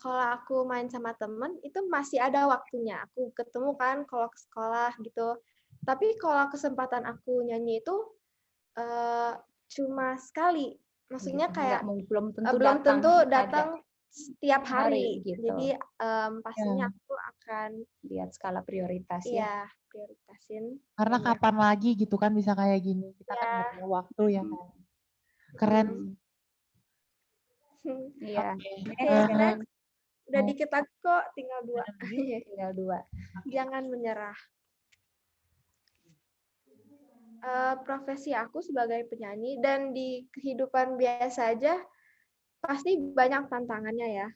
kalau aku main sama temen itu masih ada waktunya. Aku ketemu kan kalau ke sekolah gitu. Tapi kalau kesempatan aku nyanyi itu cuma sekali. Maksudnya kayak belum tentu datang setiap hari gitu. Jadi pastinya aku akan lihat skala prioritas ya. Prioritasin. Karena kapan lagi gitu kan bisa kayak gini. Kita kan nggak punya waktu ya kan. Keren. Iya. Udah dikit lagi kok, tinggal 2. Tinggal 2. Jangan menyerah. Profesi aku sebagai penyanyi dan di kehidupan biasa aja pasti banyak tantangannya ya.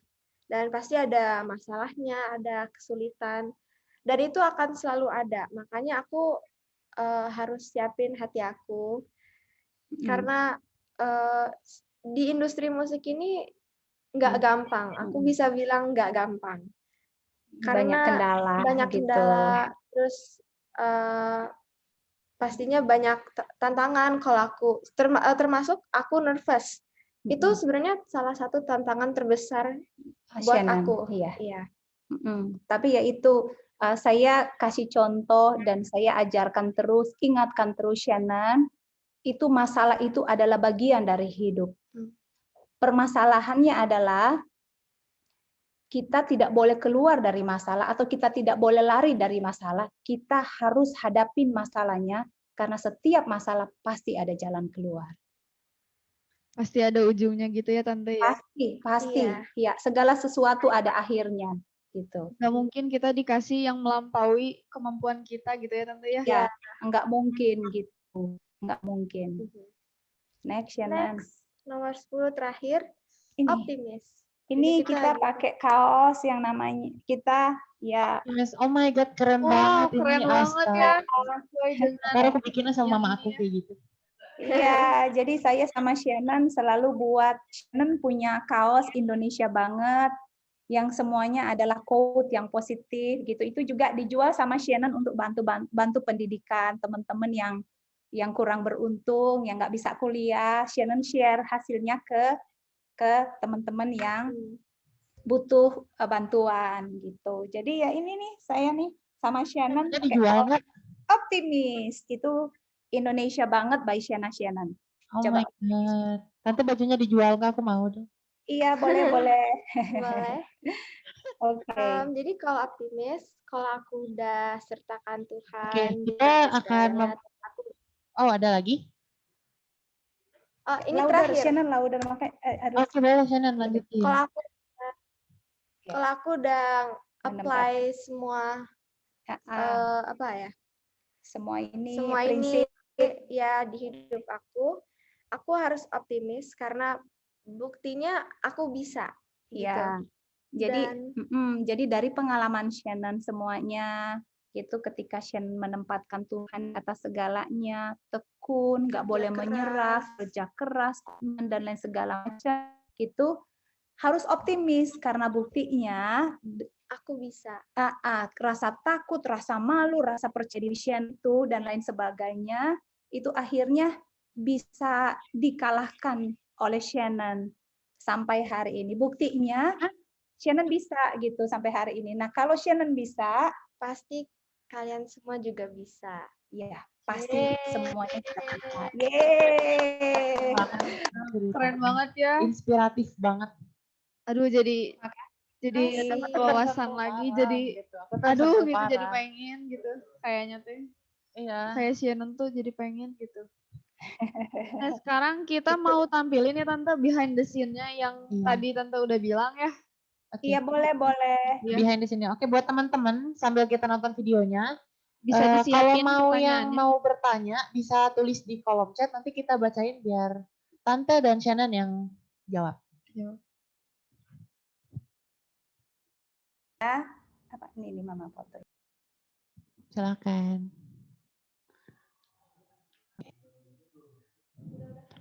Dan pasti ada masalahnya, ada kesulitan. Dan itu akan selalu ada. Makanya aku harus siapin hati aku. Karena di industri musik ini nggak gampang. Aku bisa bilang nggak gampang. Karena banyak kendala. Terus pastinya banyak tantangan kalau aku termasuk aku nervous. Itu sebenarnya salah satu tantangan terbesar buat aku. Iya. Tapi ya itu saya kasih contoh dan saya ajarkan terus, ingatkan terus Shannon, itu masalah itu adalah bagian dari hidup. Permasalahannya adalah kita tidak boleh keluar dari masalah atau kita tidak boleh lari dari masalah. Kita harus hadapin masalahnya karena setiap masalah pasti ada jalan keluar. Pasti ada ujungnya gitu ya Tante ya. Pasti. Iya. Ya, segala sesuatu ada akhirnya gitu. Nggak mungkin kita dikasih yang melampaui kemampuan kita gitu ya Tante ya. Ya, nggak mungkin gitu. Nggak mungkin. Next, Shannon. Next, nomor 10 terakhir, Ini. optimis. Ini Jadi kita pakai kaos yang namanya kita ya. Yes, oh my god, keren Wow, banget keren ini, banget astaga. ya. Sesuai dengan Ntar aku bikinnya sama yang mama ini aku ya. kayak gitu. Iya, jadi saya sama Shannon selalu buat, Shannon punya kaos Indonesia banget, yang semuanya adalah quote yang positif gitu. Itu juga dijual sama Shannon untuk bantu pendidikan teman-teman yang kurang beruntung, yang nggak bisa kuliah. Shannon share hasilnya ke teman-teman yang butuh bantuan gitu. Jadi ya ini nih saya nih sama Shannon Ini pakai dijual kaos nggak? optimis itu Indonesia banget by Shannon. Oh Coba. my god. Tante bajunya dijual nggak? Aku mau deh. Iya boleh. Boleh. Oke. Jadi kalau optimis, kalau aku udah sertakan Tuhan. Oke, kita dan akan segalanya, aku, Oh, ada lagi? oh, ini Louder, terakhir. Shannon louder makanya aduh. Oke, boleh Shannon lanjutin. Kalau aku udah apply semua apa ya? Semua ini Semua prinsip ini ya di hidup aku harus optimis karena buktinya aku bisa. ya. Gitu. Jadi dari pengalaman Shannon semuanya itu ketika Shannon menempatkan Tuhan atas segalanya, tekun, nggak boleh menyerah, kerja keras, dan lain segala macam, itu harus optimis karena buktinya aku bisa. Rasa takut, rasa malu, rasa percaya diri Shannon itu dan lain sebagainya itu akhirnya bisa dikalahkan oleh Shannon sampai hari ini. Buktinya Shannon bisa gitu sampai hari ini. Nah, kalau Shannon bisa, pasti kalian semua juga bisa. Ya, pasti semuanya kita bisa. Yeay. Keren banget ya. Inspiratif banget. Aduh jadi dapat wawasan lagi. Jadi gitu. aduh gitu jadi pengen gitu. Kayaknya tuh. Iya. Kayak Shannon tuh jadi pengen gitu. Nah sekarang kita mau tampilin ya Tante behind the scene-nya yang tadi Tante udah bilang ya. Iya boleh. Behind the scene-nya. Oke, buat teman-teman sambil kita nonton videonya, bisa kalau disiapin mau pertanyaannya. yang mau bertanya bisa tulis di kolom chat, nanti kita bacain biar Tante dan Shannon yang jawab. Ya, apa ini Mama foto. Silakan.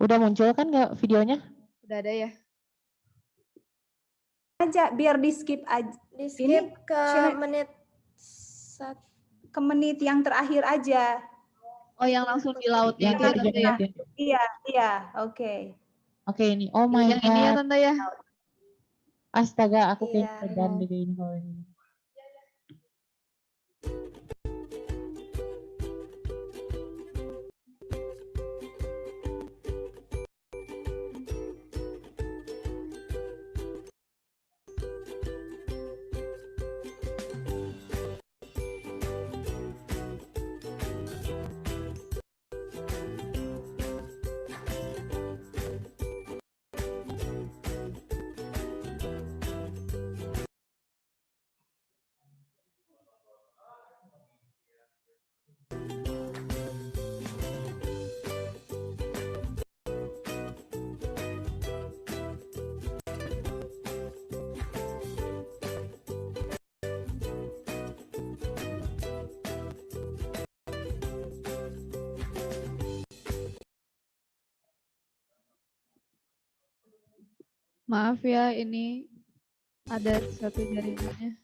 Udah muncul kan nggak videonya? Udah ada ya. Aja biar di skip aja. Di skip ke menit yang terakhir aja. Oh yang langsung di laut yang itu ya Tante ya? Iya, oke. Oke ini, oh my yang god. ini ya Tante ya? Astaga, aku kayak tegan deh ini kalau ini. Maaf ya, ini ada satu jaringannya.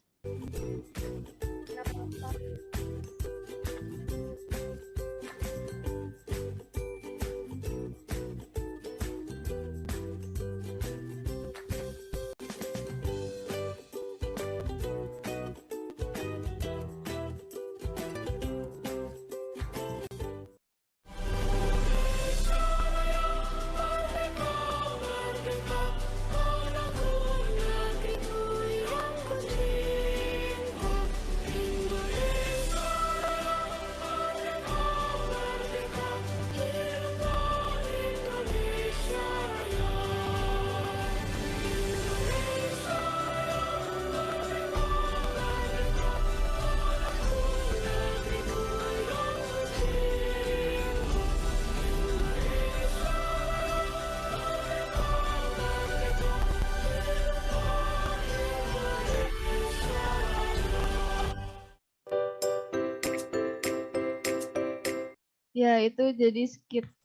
Ya itu jadi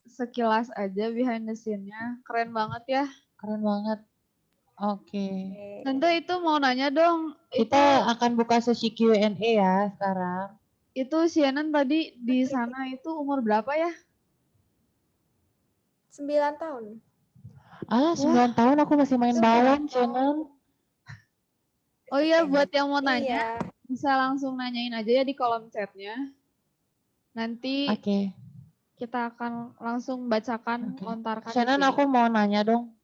sekilas aja behind the scene-nya. Keren banget ya. Keren banget. Oke. Tante itu mau nanya dong, Kita akan buka sesi Q&A ya sekarang. itu Shannon tadi di sana itu umur berapa ya? 9 tahun. Ah, 9 tahun aku masih main balon, Shannon. Oh iya, buat yang mau nanya, Iya. bisa langsung nanyain aja ya di kolom chatnya. Nanti Oke. kita akan langsung bacakan, Oke. lontarkan di Shannon, sini. aku mau nanya dong.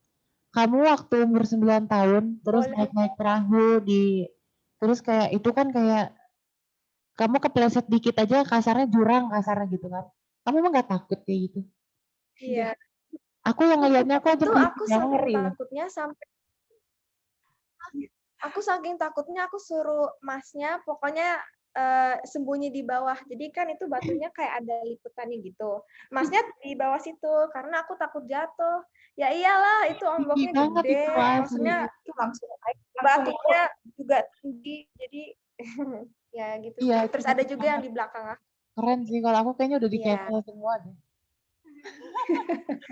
Kamu waktu umur 9 tahun, terus Boleh. naik-naik perahu terus kayak itu kan kayak kamu kepleset dikit aja kasarnya jurang kasarnya gitu kan. Kamu emang gak takut kayak gitu? Iya. Aku yang ngeliatnya aku aja Itu aku yang saking ngeri loh. takutnya sampai aku suruh masnya pokoknya sembunyi di bawah. Jadi kan itu batunya kayak ada liputannya gitu. Masnya di bawah situ karena aku takut jatuh. Ya iyalah itu Tinggi ombaknya banget gede. itu asli. Maksudnya Itu langsung naik, batunya juga tinggi. Jadi ya gitu. Iya, Terus tinggi ada juga yang banget. di belakang aku. Keren sih, kalau aku kayaknya udah di Iya. cancel semua deh.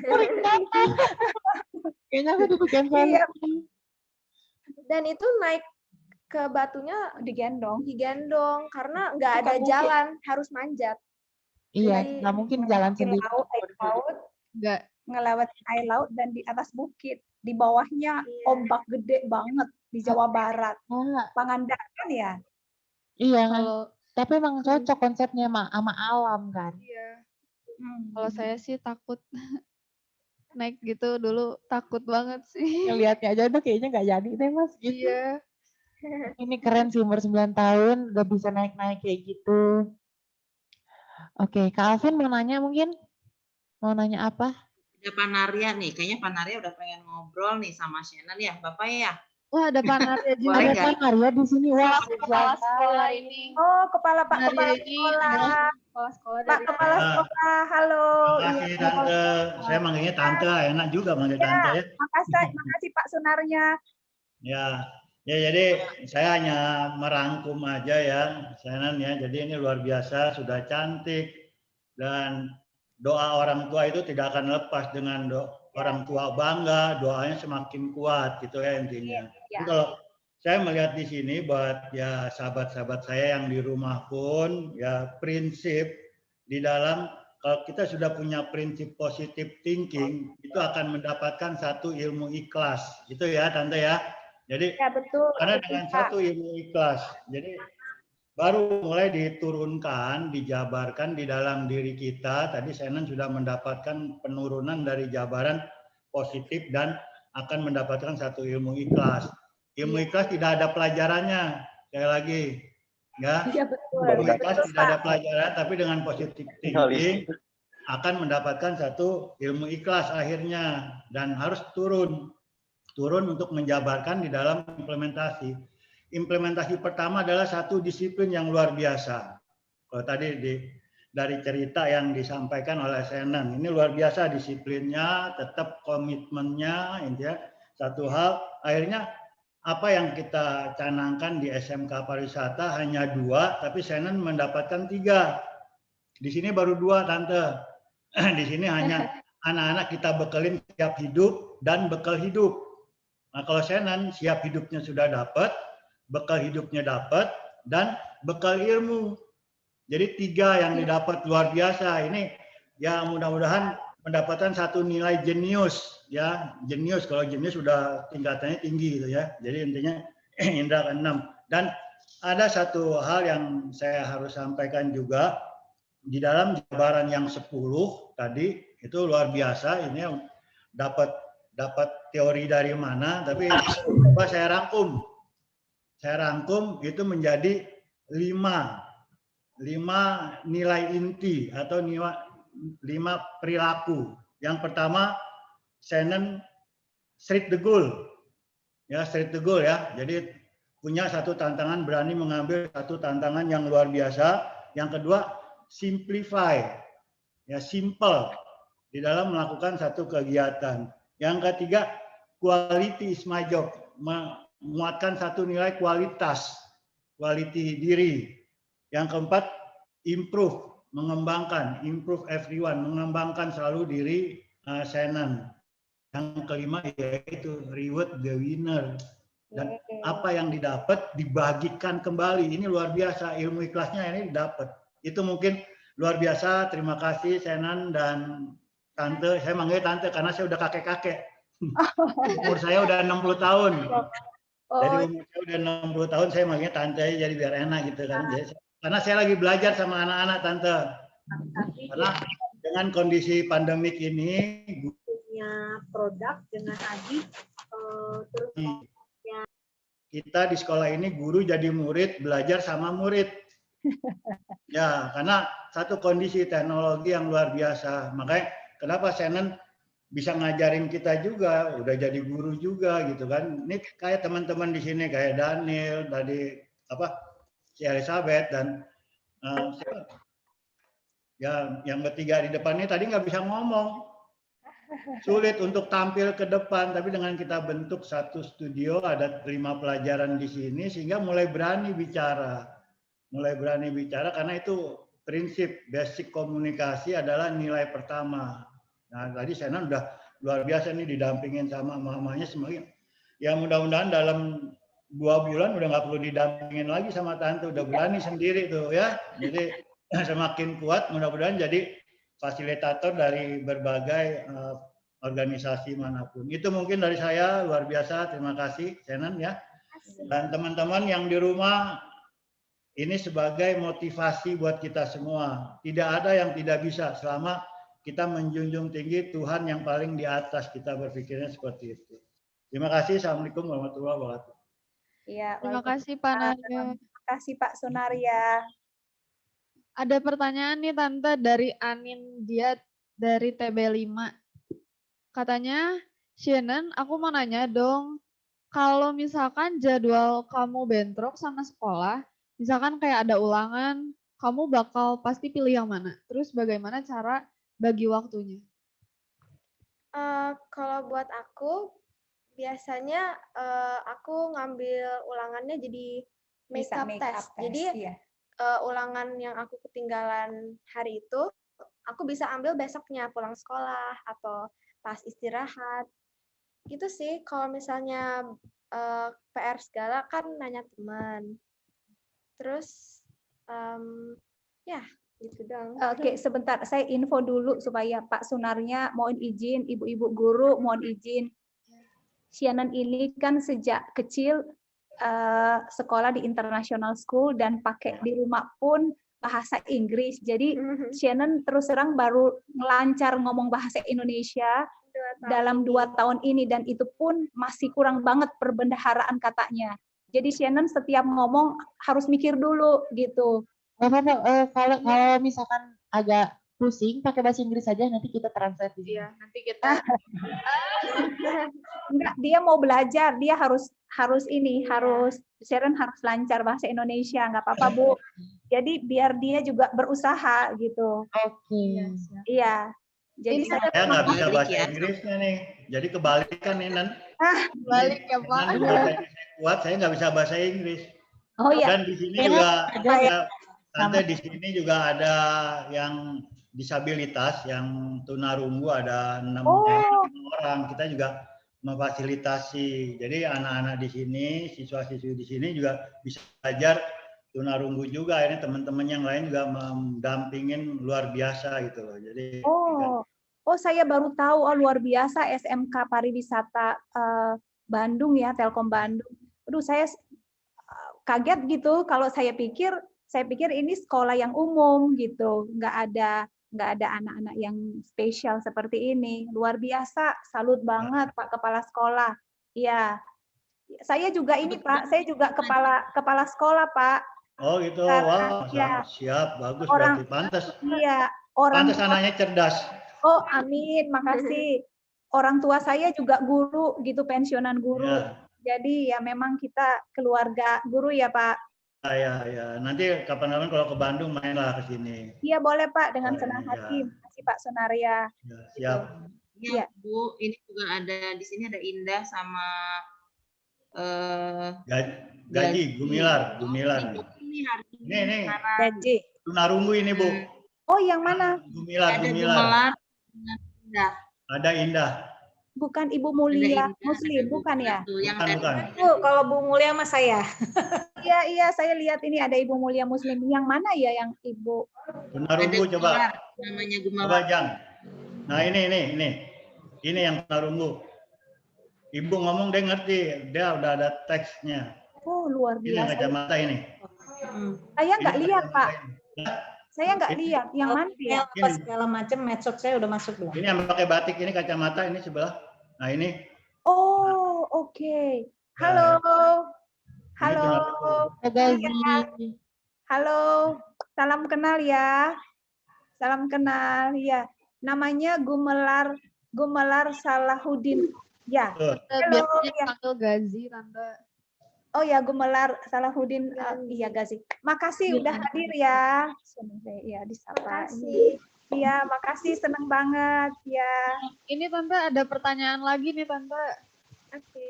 Paling gampang. Kayaknya aku udah di cancel. Iya. Dan itu naik ke batunya digendong. karena nggak Itu ada kan bukit. jalan, harus manjat. Iya, Jadi, nggak mungkin jalan Di sendiri. air laut, Enggak. ngelewatin air laut dan di atas bukit. Di bawahnya Iya. ombak gede banget di Jawa Barat. Ah, Pangandaran ya. iya kan. Kalau Tapi emang cocok konsepnya sama alam kan. iya, kalau saya sih takut naik gitu dulu, takut banget sih. Ngeliatnya aja tuh kayaknya nggak jadi deh mas gitu. Iya. Ini keren sih umur 9 tahun udah bisa naik-naik kayak gitu. Oke, Kak Alvin mau nanya mungkin? Mau nanya apa? Ada Panaria nih, kayaknya Panaria udah pengen ngobrol nih sama Shannon ya, Bapak ya. Wah, ada Panaria juga. Boleh Ada nggak? Kak Maria di sini. Wah, Kepala sekolah ini. Oh, kepala Panaria ini adalah sekolah. kepala sekolah Pak dari kepala sekolah, halo. Makasih Tante, saya manggilnya Tante, enak juga manggil Tante ya. Makasih Pak Sunarnya. Ya, jadi saya hanya merangkum aja ya, Shannon ya. Jadi ini luar biasa, sudah cantik dan doa orang tua itu tidak akan lepas dengan orang tua bangga, doanya semakin kuat gitu ya intinya. Jadi kalau saya melihat di sini buat ya sahabat-sahabat saya yang di rumah pun ya prinsip di dalam kalau kita sudah punya prinsip positive thinking itu akan mendapatkan satu ilmu ikhlas gitu ya Tante ya. Jadi Ya betul. karena dengan satu ilmu ikhlas, jadi baru mulai diturunkan, dijabarkan di dalam diri kita. Tadi Shannon sudah mendapatkan penurunan dari jabaran positif dan akan mendapatkan satu ilmu ikhlas. Ilmu ikhlas tidak ada pelajarannya, sekali lagi. Ya, Iya betul. ilmu ikhlas tidak ada pelajaran, tapi dengan positif thinking akan mendapatkan satu ilmu ikhlas akhirnya dan harus turun untuk menjabarkan di dalam implementasi. Implementasi pertama adalah satu disiplin yang luar biasa. Kalau tadi dari cerita yang disampaikan oleh Shannon, ini luar biasa disiplinnya, tetap komitmennya, intinya satu hal. Akhirnya apa yang kita canangkan di SMK Pariwisata hanya 2, tapi Shannon mendapatkan 3. Di sini baru 2, Tante. Di sini hanya anak-anak kita bekelin siap hidup dan bekal hidup. Nah, kalau Shannon siap hidupnya sudah dapat, bekal hidupnya dapat, dan bekal ilmu. Jadi 3 yang didapat luar biasa. Ini ya mudah-mudahan mendapatkan satu nilai jenius ya. Jenius, kalau jenius sudah tingkatannya tinggi gitu ya. Jadi intinya indra ke-6. Dan ada satu hal yang saya harus sampaikan juga di dalam jabaran yang 10 tadi itu luar biasa. Ini dapat teori dari mana, tapi coba saya rangkum. Saya rangkum itu menjadi 5 nilai inti atau 5 perilaku. Yang pertama, Shannon street the goal. Ya, street the goal ya. Jadi punya satu tantangan, berani mengambil satu tantangan yang luar biasa. Yang kedua, simplify. Ya, simple di dalam melakukan satu kegiatan. Yang ketiga, quality is my job. Memuatkan satu nilai kualitas, quality diri. Yang keempat, improve. mengembangkan, improve everyone, mengembangkan selalu diri Shannon. Yang kelima yaitu reward the winner. Dan apa yang didapat dibagikan kembali. Ini luar biasa, ilmu ikhlasnya ini didapat. Itu mungkin luar biasa. Terima kasih Shannon dan Tante. Saya manggil Tante karena saya udah kakek-kakek. Umur saya udah 60 tahun. Jadi umur saya udah 60 tahun, saya manggilnya Tante jadi biar enak gitu kan. Karena saya lagi belajar sama anak-anak Tante. Karena dengan kondisi pandemik ini, Punya produk dengan adik, terus kita di sekolah ini guru jadi murid, belajar sama murid. Ya, karena satu kondisi teknologi yang luar biasa. Makanya kenapa Shannon bisa ngajarin kita juga, udah jadi guru juga gitu kan. Ini kayak teman-teman di sini kayak Daniel, tadi si Elizabeth dan ya yang ketiga di depan ini tadi nggak bisa ngomong. Sulit untuk tampil ke depan, tapi dengan kita bentuk satu studio, ada 5 pelajaran di sini, sehingga mulai berani bicara. Mulai berani bicara, karena itu prinsip basic komunikasi adalah nilai pertama. Nah, tadi Shannon udah luar biasa nih didampingin sama mamanya semakin. Ya mudah-mudahan dalam 2 bulan udah nggak perlu didampingin lagi sama Tante, udah berani sendiri tuh ya. Jadi semakin kuat, mudah-mudahan jadi fasilitator dari berbagai organisasi manapun. Itu mungkin dari saya, luar biasa. Terima kasih, Shannon ya. Dan teman-teman yang di rumah, ini sebagai motivasi buat kita semua. Tidak ada yang tidak bisa selama kita menjunjung tinggi Tuhan yang paling di atas. Kita berpikirnya seperti itu. Terima kasih. Assalamualaikum warahmatullahi wabarakatuh. Ya, Terima kasih Pak Narya. Terima kasih Pak Sunaria. Ada pertanyaan nih Tante dari Anin Diat dari TB5. Katanya, Shannon, aku mau nanya dong, kalau misalkan jadwal kamu bentrok sama sekolah, misalkan kayak ada ulangan, kamu bakal pasti pilih yang mana? Terus bagaimana cara bagi waktunya? Kalau buat aku, biasanya aku ngambil ulangannya jadi makeup test. Jadi ulangan yang aku ketinggalan hari itu, aku bisa ambil besoknya pulang sekolah atau pas istirahat. Gitu sih, kalau misalnya PR segala kan nanya teman. Terus ya gitu dong. Oke, sebentar saya info dulu supaya Pak Sunarnya mohon izin, ibu-ibu guru mohon izin. Shannon ini kan sejak kecil sekolah di international school dan pakai di rumah pun bahasa Inggris. Jadi Shannon terus terang baru lancar ngomong bahasa Indonesia dalam 2 tahun ini dan itu pun masih kurang banget perbendaharaan katanya. Jadi Shannon setiap ngomong harus mikir dulu gitu. Kalau misalkan agak pusing pakai bahasa Inggris saja, nanti kita translate. Iya, nanti kita. Enggak, dia mau belajar, dia harus Sharon harus lancar bahasa Indonesia, nggak apa-apa Bu. Jadi biar dia juga berusaha gitu. Oke. Iya. Jadi saya nggak bisa bahasa Inggrisnya nih, jadi kebalikan nih Nan. Balik ya Pak. Nan bahasa Inggris kuat, saya nggak bisa bahasa Inggris. Oh iya. Dan di sini juga Tante di sini juga ada yang disabilitas, yang tunarungu ada 6 orang. Kita juga memfasilitasi. Jadi anak-anak di sini, siswa-siswi di sini juga bisa belajar tunarungu juga. Ini teman-teman yang lain juga mendampingin luar biasa gitu loh. Jadi saya baru tahu luar biasa SMK Pariwisata Bandung ya, Telkom Bandung. Aduh, saya kaget gitu kalau saya pikir ini sekolah yang umum gitu, nggak ada anak-anak yang spesial seperti ini. Luar biasa, salut banget Pak Kepala Sekolah. Iya, saya juga ini Pak, saya juga kepala sekolah Pak. Oh gitu, wah ya. Siap, bagus berarti pantas. Iya, pantas anaknya cerdas. Oh amin, makasih. Orang tua saya juga guru gitu, pensiunan guru. Ya. Jadi ya memang kita keluarga guru ya Pak. Ya. Nanti kapan-kapan kalau ke Bandung mainlah ke sini. Iya boleh Pak, dengan senang hati. Terima kasih Pak Sunaria. Ya, siap. Iya Bu, ini juga ada di sini ada Indah sama Gumilar. Ini Ini. Tunarungu ini Bu. Oh, yang mana? Gumilar, Ada Gumilar. Gumelar dengan Indah. Ada Indah. Bukan Ibu Ada Mulia Indah, Muslim, ada bukan ya? Tuh, yang Bukan, dari bukan. Itu kalau Bu Mulia sama saya. Iya, saya lihat ini ada Ibu Mulia Muslim. Yang mana ya yang Ibu? Tunarungu ada coba. Gumelar, namanya Coba Gumelar. Jang. Nah ini. Ini yang tunarungu. Ibu ngomong dia ngerti, dia udah ada teksnya. Oh, luar Ini yang biasa. kacamata ini. Saya nggak Ini lihat, kacamata Pak. ini. Saya nggak lihat. Yang mana ya? Apa segala macam medsos saya udah masuk belum? Ini yang pakai batik, ini kacamata, ini sebelah. Nah ini. Oh, oke. Halo. Halo. Halo. Salam kenal ya. Salam kenal ya. Namanya Gumelar Salahuddin. Ya. Halo. Biasanya Ya. panggil Gazi, Tante. Oh ya, Gumelar Salahuddin. Iya, Gazi. Makasih udah hadir ya. Ya, disapa. Iya, makasih, seneng banget ya. Ini Tante ada pertanyaan lagi nih Tante.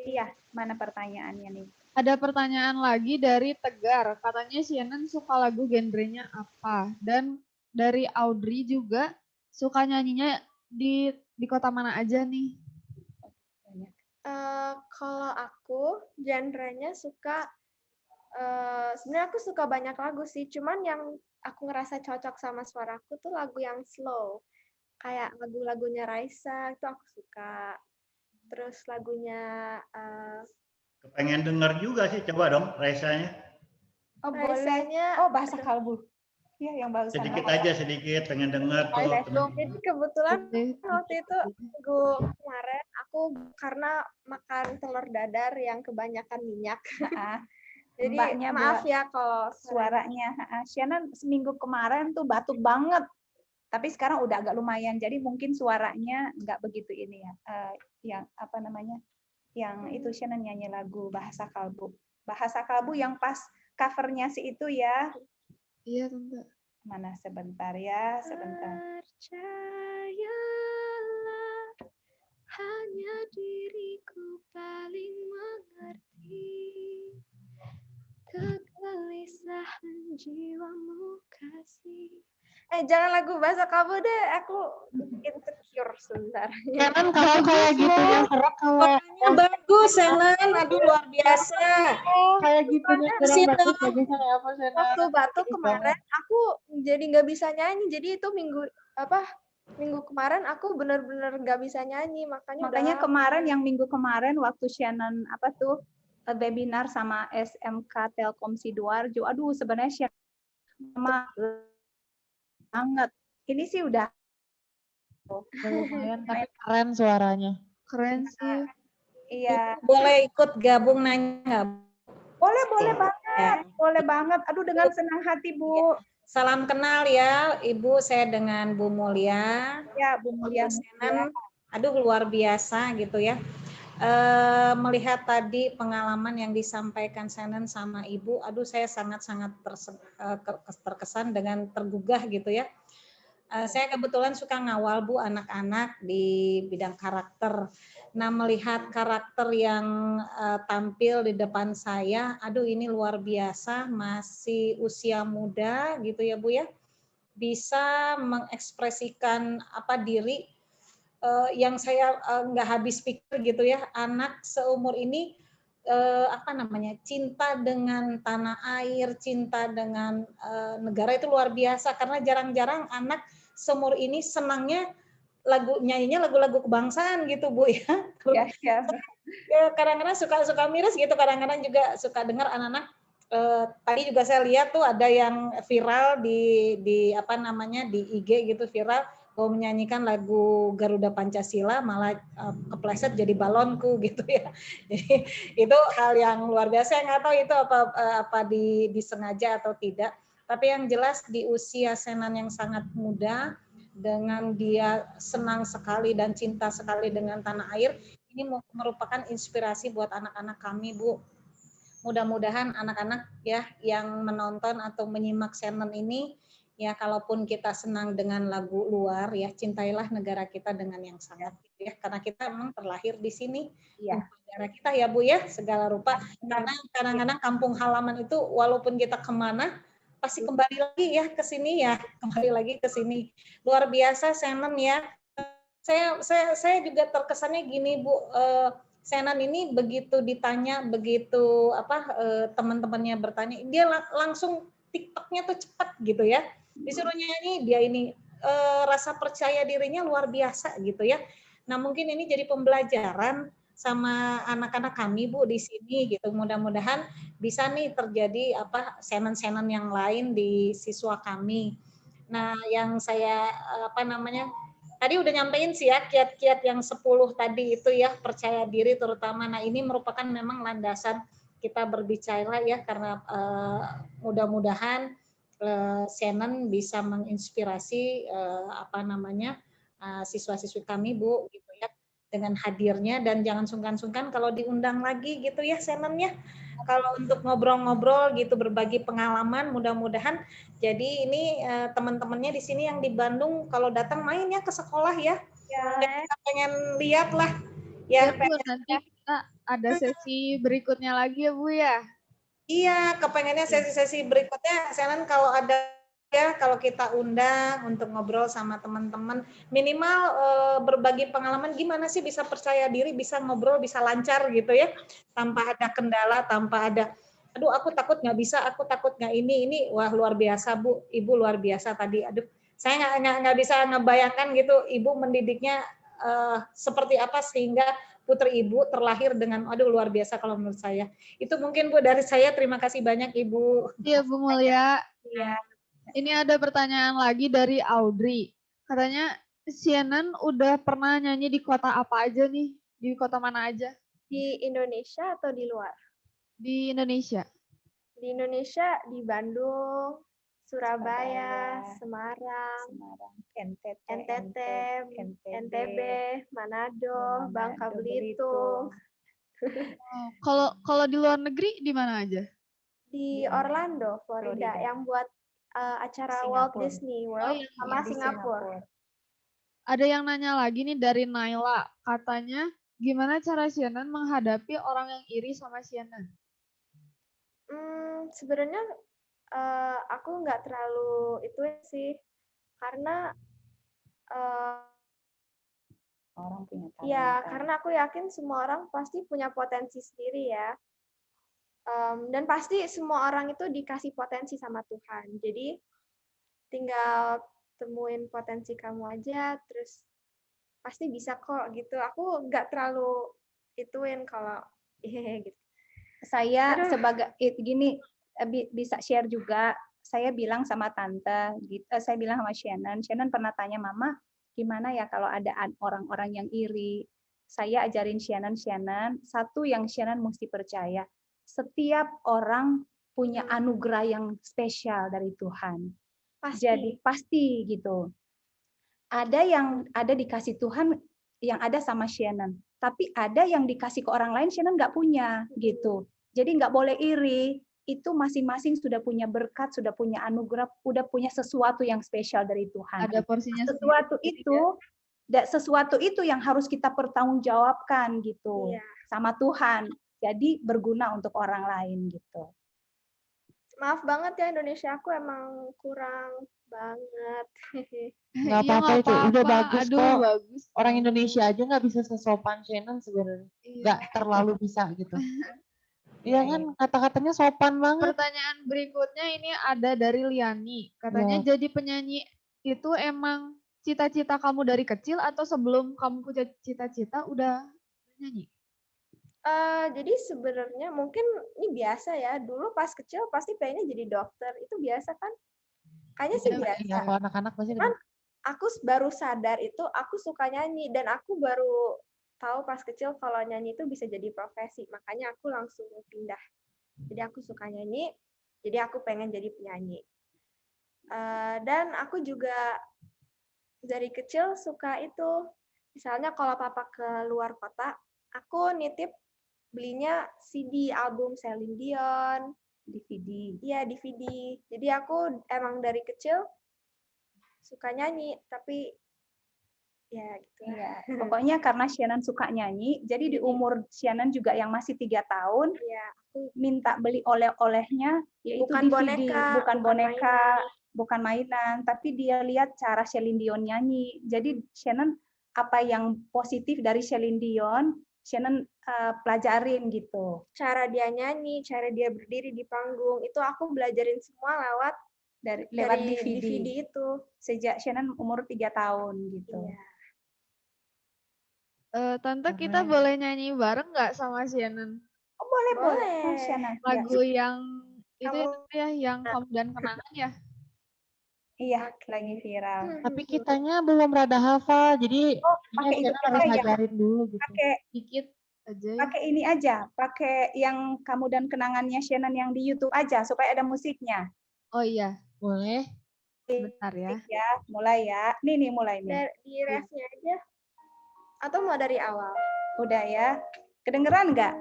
Iya, mana pertanyaannya nih? Ada pertanyaan lagi dari Tegar. Katanya Shannon suka lagu genrenya apa? Dan dari Audrey juga suka nyanyinya di kota mana aja nih? Kalau aku genrenya suka sebenarnya aku suka banyak lagu sih, cuman yang aku ngerasa cocok sama suaraku tuh lagu yang slow. Kayak lagu-lagunya Raisa itu aku suka. Terus lagunya Kepengen denger juga sih, coba dong Raisanya. Oh, Raisanya boleh. Oh, bahasa kalbu. Iya, yang barusan. Sedikit aja, sedikit. Pengen denger tuh. jadi kebetulan waktu itu minggu kemarin aku karena makan telur dadar yang kebanyakan minyak. Jadi Mbaknya maaf ya kalau suaranya. Shannon seminggu kemarin tuh batuk banget. Tapi sekarang udah agak lumayan. Jadi mungkin suaranya nggak begitu ini ya. Yang apa namanya? Yang itu Shannon nyanyi lagu Bahasa Kalbu. Bahasa Kalbu yang pas covernya si itu ya. Iya, Tante. Mana sebentar ya, sebentar. Percayalah, hanya diriku paling mengerti kegelisahan jiwamu kasih. Jangan lagu bahasa kamu deh, aku insecure sebentar. Shannon kalau kayak gitu yang serak kalau Bagus, Shannon. Aduh, luar biasa. kayak gitu yang kurang bagus bagusnya kayak apa Shannon? Waktu batuk kemarin aku jadi nggak bisa nyanyi, jadi itu minggu kemarin aku benar-benar nggak bisa nyanyi, Makanya kemarin yang minggu kemarin waktu Shannon apa tuh webinar sama SMK Telkom Sidoarjo, aduh sebenarnya Shannon banget. Ini sih udah lumayan tapi keren suaranya. Keren sih. iya. Boleh ikut gabung nanya nggak? Boleh banget. Boleh banget. Aduh dengan senang hati, Bu. Salam kenal ya, Ibu. Saya dengan Bu Mulia. Ya, Bu Mulia. Shannon, aduh luar biasa gitu ya. Melihat tadi pengalaman yang disampaikan Shannon sama Ibu, aduh saya sangat-sangat terkesan dengan tergugah gitu ya. Saya kebetulan suka ngawal Bu anak-anak di bidang karakter. Nah melihat karakter yang tampil di depan saya, aduh ini luar biasa, masih usia muda gitu ya Bu ya, bisa mengekspresikan diri yang saya nggak habis pikir gitu ya, anak seumur ini cinta dengan tanah air, cinta dengan negara itu luar biasa karena jarang-jarang anak seumur ini senangnya nyanyinya lagu-lagu kebangsaan gitu Bu ya. Ya. Kadang-kadang suka miris gitu, kadang-kadang juga suka dengar anak-anak tadi juga saya lihat tuh ada yang viral di di IG gitu viral mau menyanyikan lagu Garuda Pancasila malah kepleset jadi balonku gitu ya. Jadi itu hal yang luar biasa. Saya nggak tahu itu apa disengaja atau tidak. Tapi yang jelas di usia Shannon yang sangat muda, dengan dia senang sekali dan cinta sekali dengan tanah air, ini merupakan inspirasi buat anak-anak kami, Bu. Mudah-mudahan anak-anak ya yang menonton atau menyimak Shannon ini, ya kalaupun kita senang dengan lagu luar ya, cintailah negara kita dengan yang sangat ya, karena kita memang terlahir di sini ya. Negara kita ya Bu ya, segala rupa. Karena kadang-kadang kampung halaman itu walaupun kita kemana pasti kembali lagi ya ke sini ya, kembali lagi ke sini. Luar biasa Shannon ya. Saya juga terkesannya gini Bu, Shannon ini begitu ditanya, begitu teman-temannya bertanya, dia langsung TikToknya tuh cepat gitu ya. Disuruh nyanyi dia ini rasa percaya dirinya luar biasa gitu ya. Nah mungkin ini jadi pembelajaran sama anak-anak kami Bu di sini gitu. Mudah-mudahan bisa nih terjadi Shannon-Shannon yang lain di siswa kami. Nah, yang saya tadi udah nyampein sih ya kiat-kiat yang 10 tadi itu ya, percaya diri terutama. Nah, ini merupakan memang landasan kita berbicara ya karena mudah-mudahan Shannon bisa menginspirasi siswa-siswi kami Bu gitu ya dengan hadirnya, dan jangan sungkan-sungkan kalau diundang lagi gitu ya Shannon ya. Kalau untuk ngobrol-ngobrol gitu berbagi pengalaman, mudah-mudahan jadi ini teman-temannya di sini yang di Bandung kalau datang main ya ke sekolah ya. Dan kita pengen lihat lah ya. Bu, nanti kita ada sesi berikutnya lagi ya Bu ya. Iya, kepengennya sesi-sesi berikutnya Shannon kalau ada ya, kalau kita undang untuk ngobrol sama teman-teman, minimal berbagi pengalaman gimana sih bisa percaya diri, bisa ngobrol, bisa lancar gitu ya, tanpa ada kendala, tanpa ada, aduh aku takut nggak bisa, aku takut nggak ini, wah luar biasa Bu, Ibu luar biasa tadi, aduh saya nggak bisa ngebayangkan gitu, Ibu mendidiknya seperti apa sehingga putri Ibu terlahir dengan, aduh luar biasa kalau menurut saya. Itu mungkin Bu dari saya, terima kasih banyak Ibu. Iya Bu Mulia. Iya. Ini ada pertanyaan lagi dari Audrey. Katanya Shannon udah pernah nyanyi di kota apa aja nih? Di kota mana aja? Di Indonesia atau di luar? Di Indonesia. Di Indonesia, di Bandung, Surabaya, Semarang, NTT, NTB, Manado, Bangka Belitung. Kalau di luar negeri di mana aja? Di Orlando, Florida, yang buat acara Walt Disney World sama Singapura. Ada yang nanya lagi nih dari Naila, katanya gimana cara Shannon menghadapi orang yang iri sama Shannon? Sebenarnya aku nggak terlalu itu sih, karena orang punya talenta. ya karena aku yakin semua orang pasti punya potensi sendiri ya. Dan pasti semua orang itu dikasih potensi sama Tuhan. Jadi tinggal temuin potensi kamu aja, terus pasti bisa kok gitu. Aku nggak terlalu ituin kalau gitu. Saya sebagai gini bisa share juga. Saya bilang sama tante, saya bilang sama Shannon pernah tanya Mama, gimana ya kalau ada orang-orang yang iri. Saya ajarin Shannon, satu yang Shannon mesti percaya. Setiap orang punya anugerah yang spesial dari Tuhan. Jadi pasti gitu. Ada yang ada dikasih Tuhan yang ada sama Shannon, tapi ada yang dikasih ke orang lain Shannon nggak punya gitu. Jadi nggak boleh iri. Itu masing-masing sudah punya berkat, sudah punya anugerah, sudah punya sesuatu yang spesial dari Tuhan. Ada porsinya. Sesuatu itu yang harus kita pertanggungjawabkan gitu sama Tuhan. Jadi berguna untuk orang lain gitu. Maaf banget ya Indonesia, aku emang kurang banget. Nggak apa-apa itu, udah bagus kok. Orang Indonesia aja nggak bisa sesopan Shannon sebenarnya. Nggak terlalu bisa gitu. Iya kan, kata-katanya sopan banget. Pertanyaan berikutnya ini ada dari Liani. Katanya jadi penyanyi itu emang cita-cita kamu dari kecil atau sebelum kamu punya cita-cita udah nyanyi? Jadi sebenarnya mungkin ini biasa ya. Dulu pas kecil pasti pengennya jadi dokter. Itu biasa kan? Kayaknya sih biasa. Iya, kalau anak-anak pasti kan aku baru sadar itu aku suka nyanyi, dan aku baru tahu pas kecil kalau nyanyi itu bisa jadi profesi. Makanya aku langsung pindah. Jadi aku suka nyanyi, jadi aku pengen jadi penyanyi. Dan aku juga dari kecil suka itu. Misalnya kalau papa ke luar kota, aku nitip belinya CD album Celine Dion, DVD. Iya, DVD. Jadi aku emang dari kecil suka nyanyi, tapi ya gitu. Ya, pokoknya karena Shannon suka nyanyi, jadi di umur Shannon juga yang masih 3 tahun, minta beli oleh-olehnya, yaitu Bukan DVD, boneka, bukan bukan boneka, bukan mainan, tapi dia lihat cara Celine Dion nyanyi. Jadi Shannon apa yang positif dari Celine Dion, Shannon pelajarin gitu. Cara dia nyanyi, cara dia berdiri di panggung, itu aku belajarin semua lewat Lewat dari DVD. DVD itu. Sejak Shannon umur 3 tahun gitu. Iya. Tante, kita Keren. boleh nyanyi bareng nggak sama Shannon? Oh, boleh. Boleh. Oh, Shannon. Ya. Lagu yang itu ya, Kamu- Tante, ya, yang Kamu dan Kenangan ya? Iya, lagi viral. Tapi kitanya belum rada hafal, jadi Oh, pakai itu Shannon harus aja ya. ngajarin dulu gitu. Pakai Dikit aja ya. pakai ini aja, pakai yang Kamu dan Kenangannya Shannon yang di YouTube aja supaya ada musiknya. Oh iya, Boleh? bentar ya. Ya, mulai ya. Nih mulai nih. Di refnya aja. Atau mau dari awal? Udah ya. Kedengeran nggak?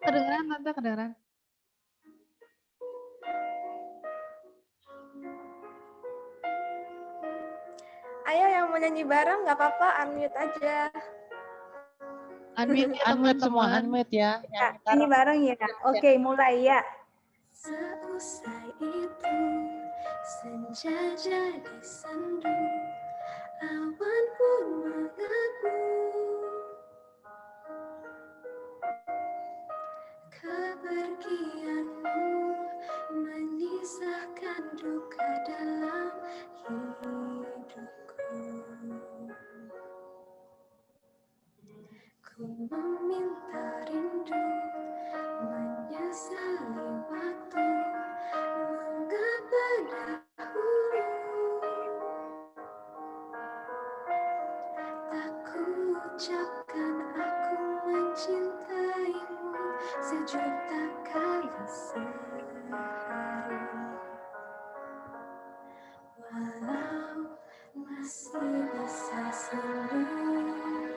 Kedengeran, Tante, kedengeran. Ayo yang mau nyanyi bareng nggak apa-apa, unmute aja. Unmute ya, Unmute semua, teman-teman. unmute ya. Ya, ini bareng ya. Oke, mulai ya. Seusai itu senja jadi sendu, awan pun mengaku. Kepergianmu menyisakan duka dalam hidupku. Ku meminta rindu, menyesali waktu, mengapa dahulu tak ku ucapkan aku mencintaimu sejuta kali sehari. Walau masih bisa sendu,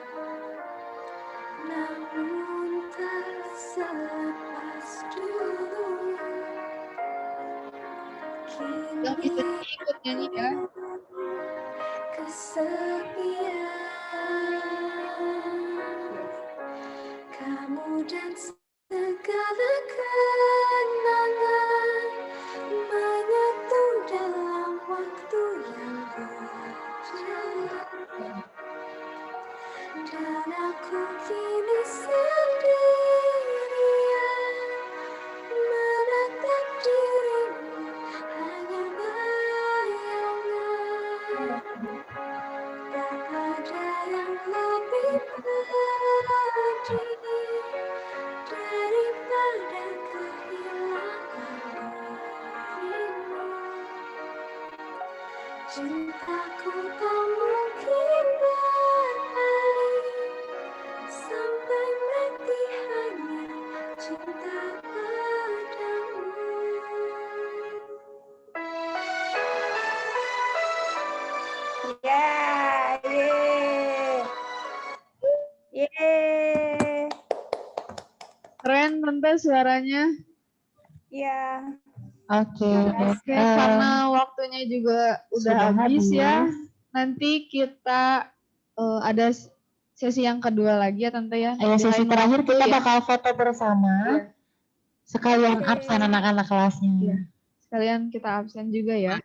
namun tak selepas dulu. Yang bisa ikut nyanyi ya. Kesepian kamu dan segala kenangan menyatu dalam waktu yang berjalan. Dan aku kini sendirian menatap dirimu, hanya bayangan. Tak ada yang lebih pedih daripada kehilangan dirimu. Cintaku tak mungkin berpaling, sampai mati hanya cinta padamu. Ya, ye. Keren, Tante, suaranya. Ya. Oke. Oke, karena waktunya juga udah sudah habis ya. habis. Nanti kita ada sesi yang kedua lagi ya, Tante ya. Ayo Di sesi lain terakhir waktu kita ya. bakal foto bersama. Iya. Sekalian Oke. absen anak-anak kelasnya. Iya. Sekalian kita absen juga ya.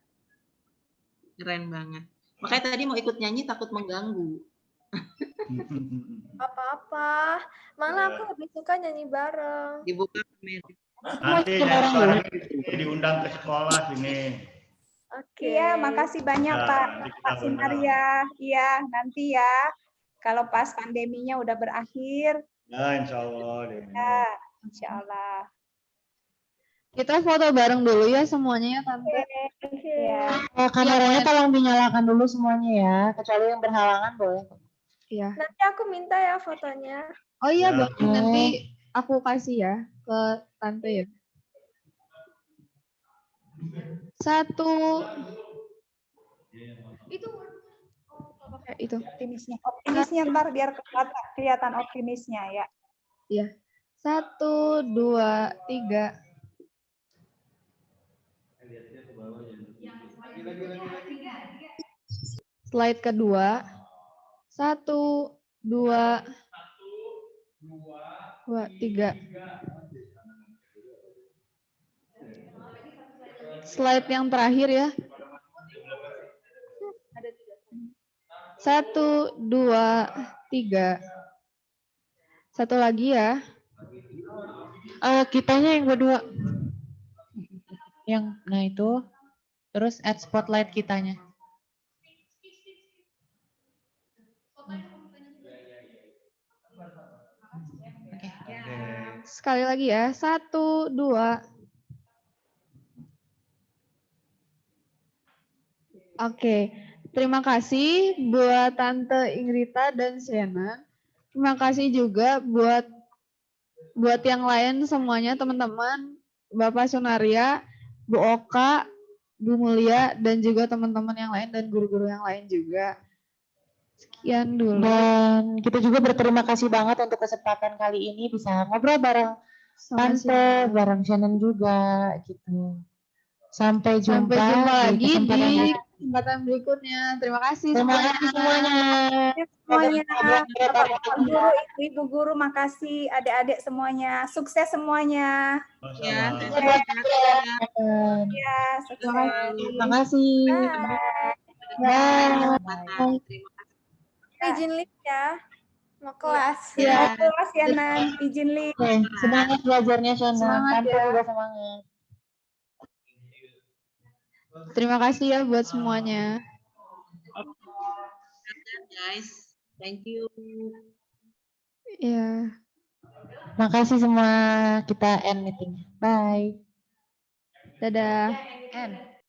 Keren banget. Makanya tadi mau ikut nyanyi takut mengganggu. Apa-apa. Malah aku lebih suka nyanyi bareng. Dibuka kamera. Nanti yang suara diundang ke sekolah sini. Oke. Iya, makasih banyak Ya, Pak nanti kita Pak Sinaria. Iya, nanti ya. Kalau pas pandeminya udah berakhir, Ya, insya Allah. ya, insya Allah. Kita foto bareng dulu ya semuanya ya, Tante. Ya. Kameranya tolong dinyalakan dulu semuanya ya. Kecuali yang berhalangan boleh. Iya. Nanti aku minta ya fotonya. Oh iya, Ya. boleh. Nanti aku kasih ya ke Tante ya. 1. Itu. Oke, itu. Optimisnya ntar biar kelihatan optimisnya ya. Iya. 1, 2, 3. Slide kedua. 1, 2, 3. slide yang terakhir ya. 1, 2, 3. Satu lagi ya. Kitanya yang berdua. Nah itu. Terus add spotlight kitanya. Oke. Sekali lagi ya. 1, 2. Oke. Terima kasih buat Tante Ingrita dan Shannon. Terima kasih juga buat yang lain semuanya, teman-teman, Bapak Sunaria, Bu Oka, Bu Mulia, dan juga teman-teman yang lain dan guru-guru yang lain juga. Sekian dulu. Dan kita juga berterima kasih banget untuk kesempatan kali ini bisa ngobrol bareng Tante, bareng Shannon juga gitu. Sampai jumpa lagi kesempatan di kesempatan berikutnya. Terima kasih Terima kasih semuanya. Semuanya, Bapak guru, ibu guru, makasih, adik-adik semuanya, sukses semuanya. Ya, Ya, sukses. Terima kasih. Bye. Bye. Izin lift ya. Mau kelas. Ya, kelas ya, Nan. Izin lift. Oke, semangat belajarnya Shannon. Semangat Tante ya. juga semangat. Terima kasih ya buat semuanya. guys. Thank you. Ya. Makasih semua. Kita end meeting. Bye. Dadah. End.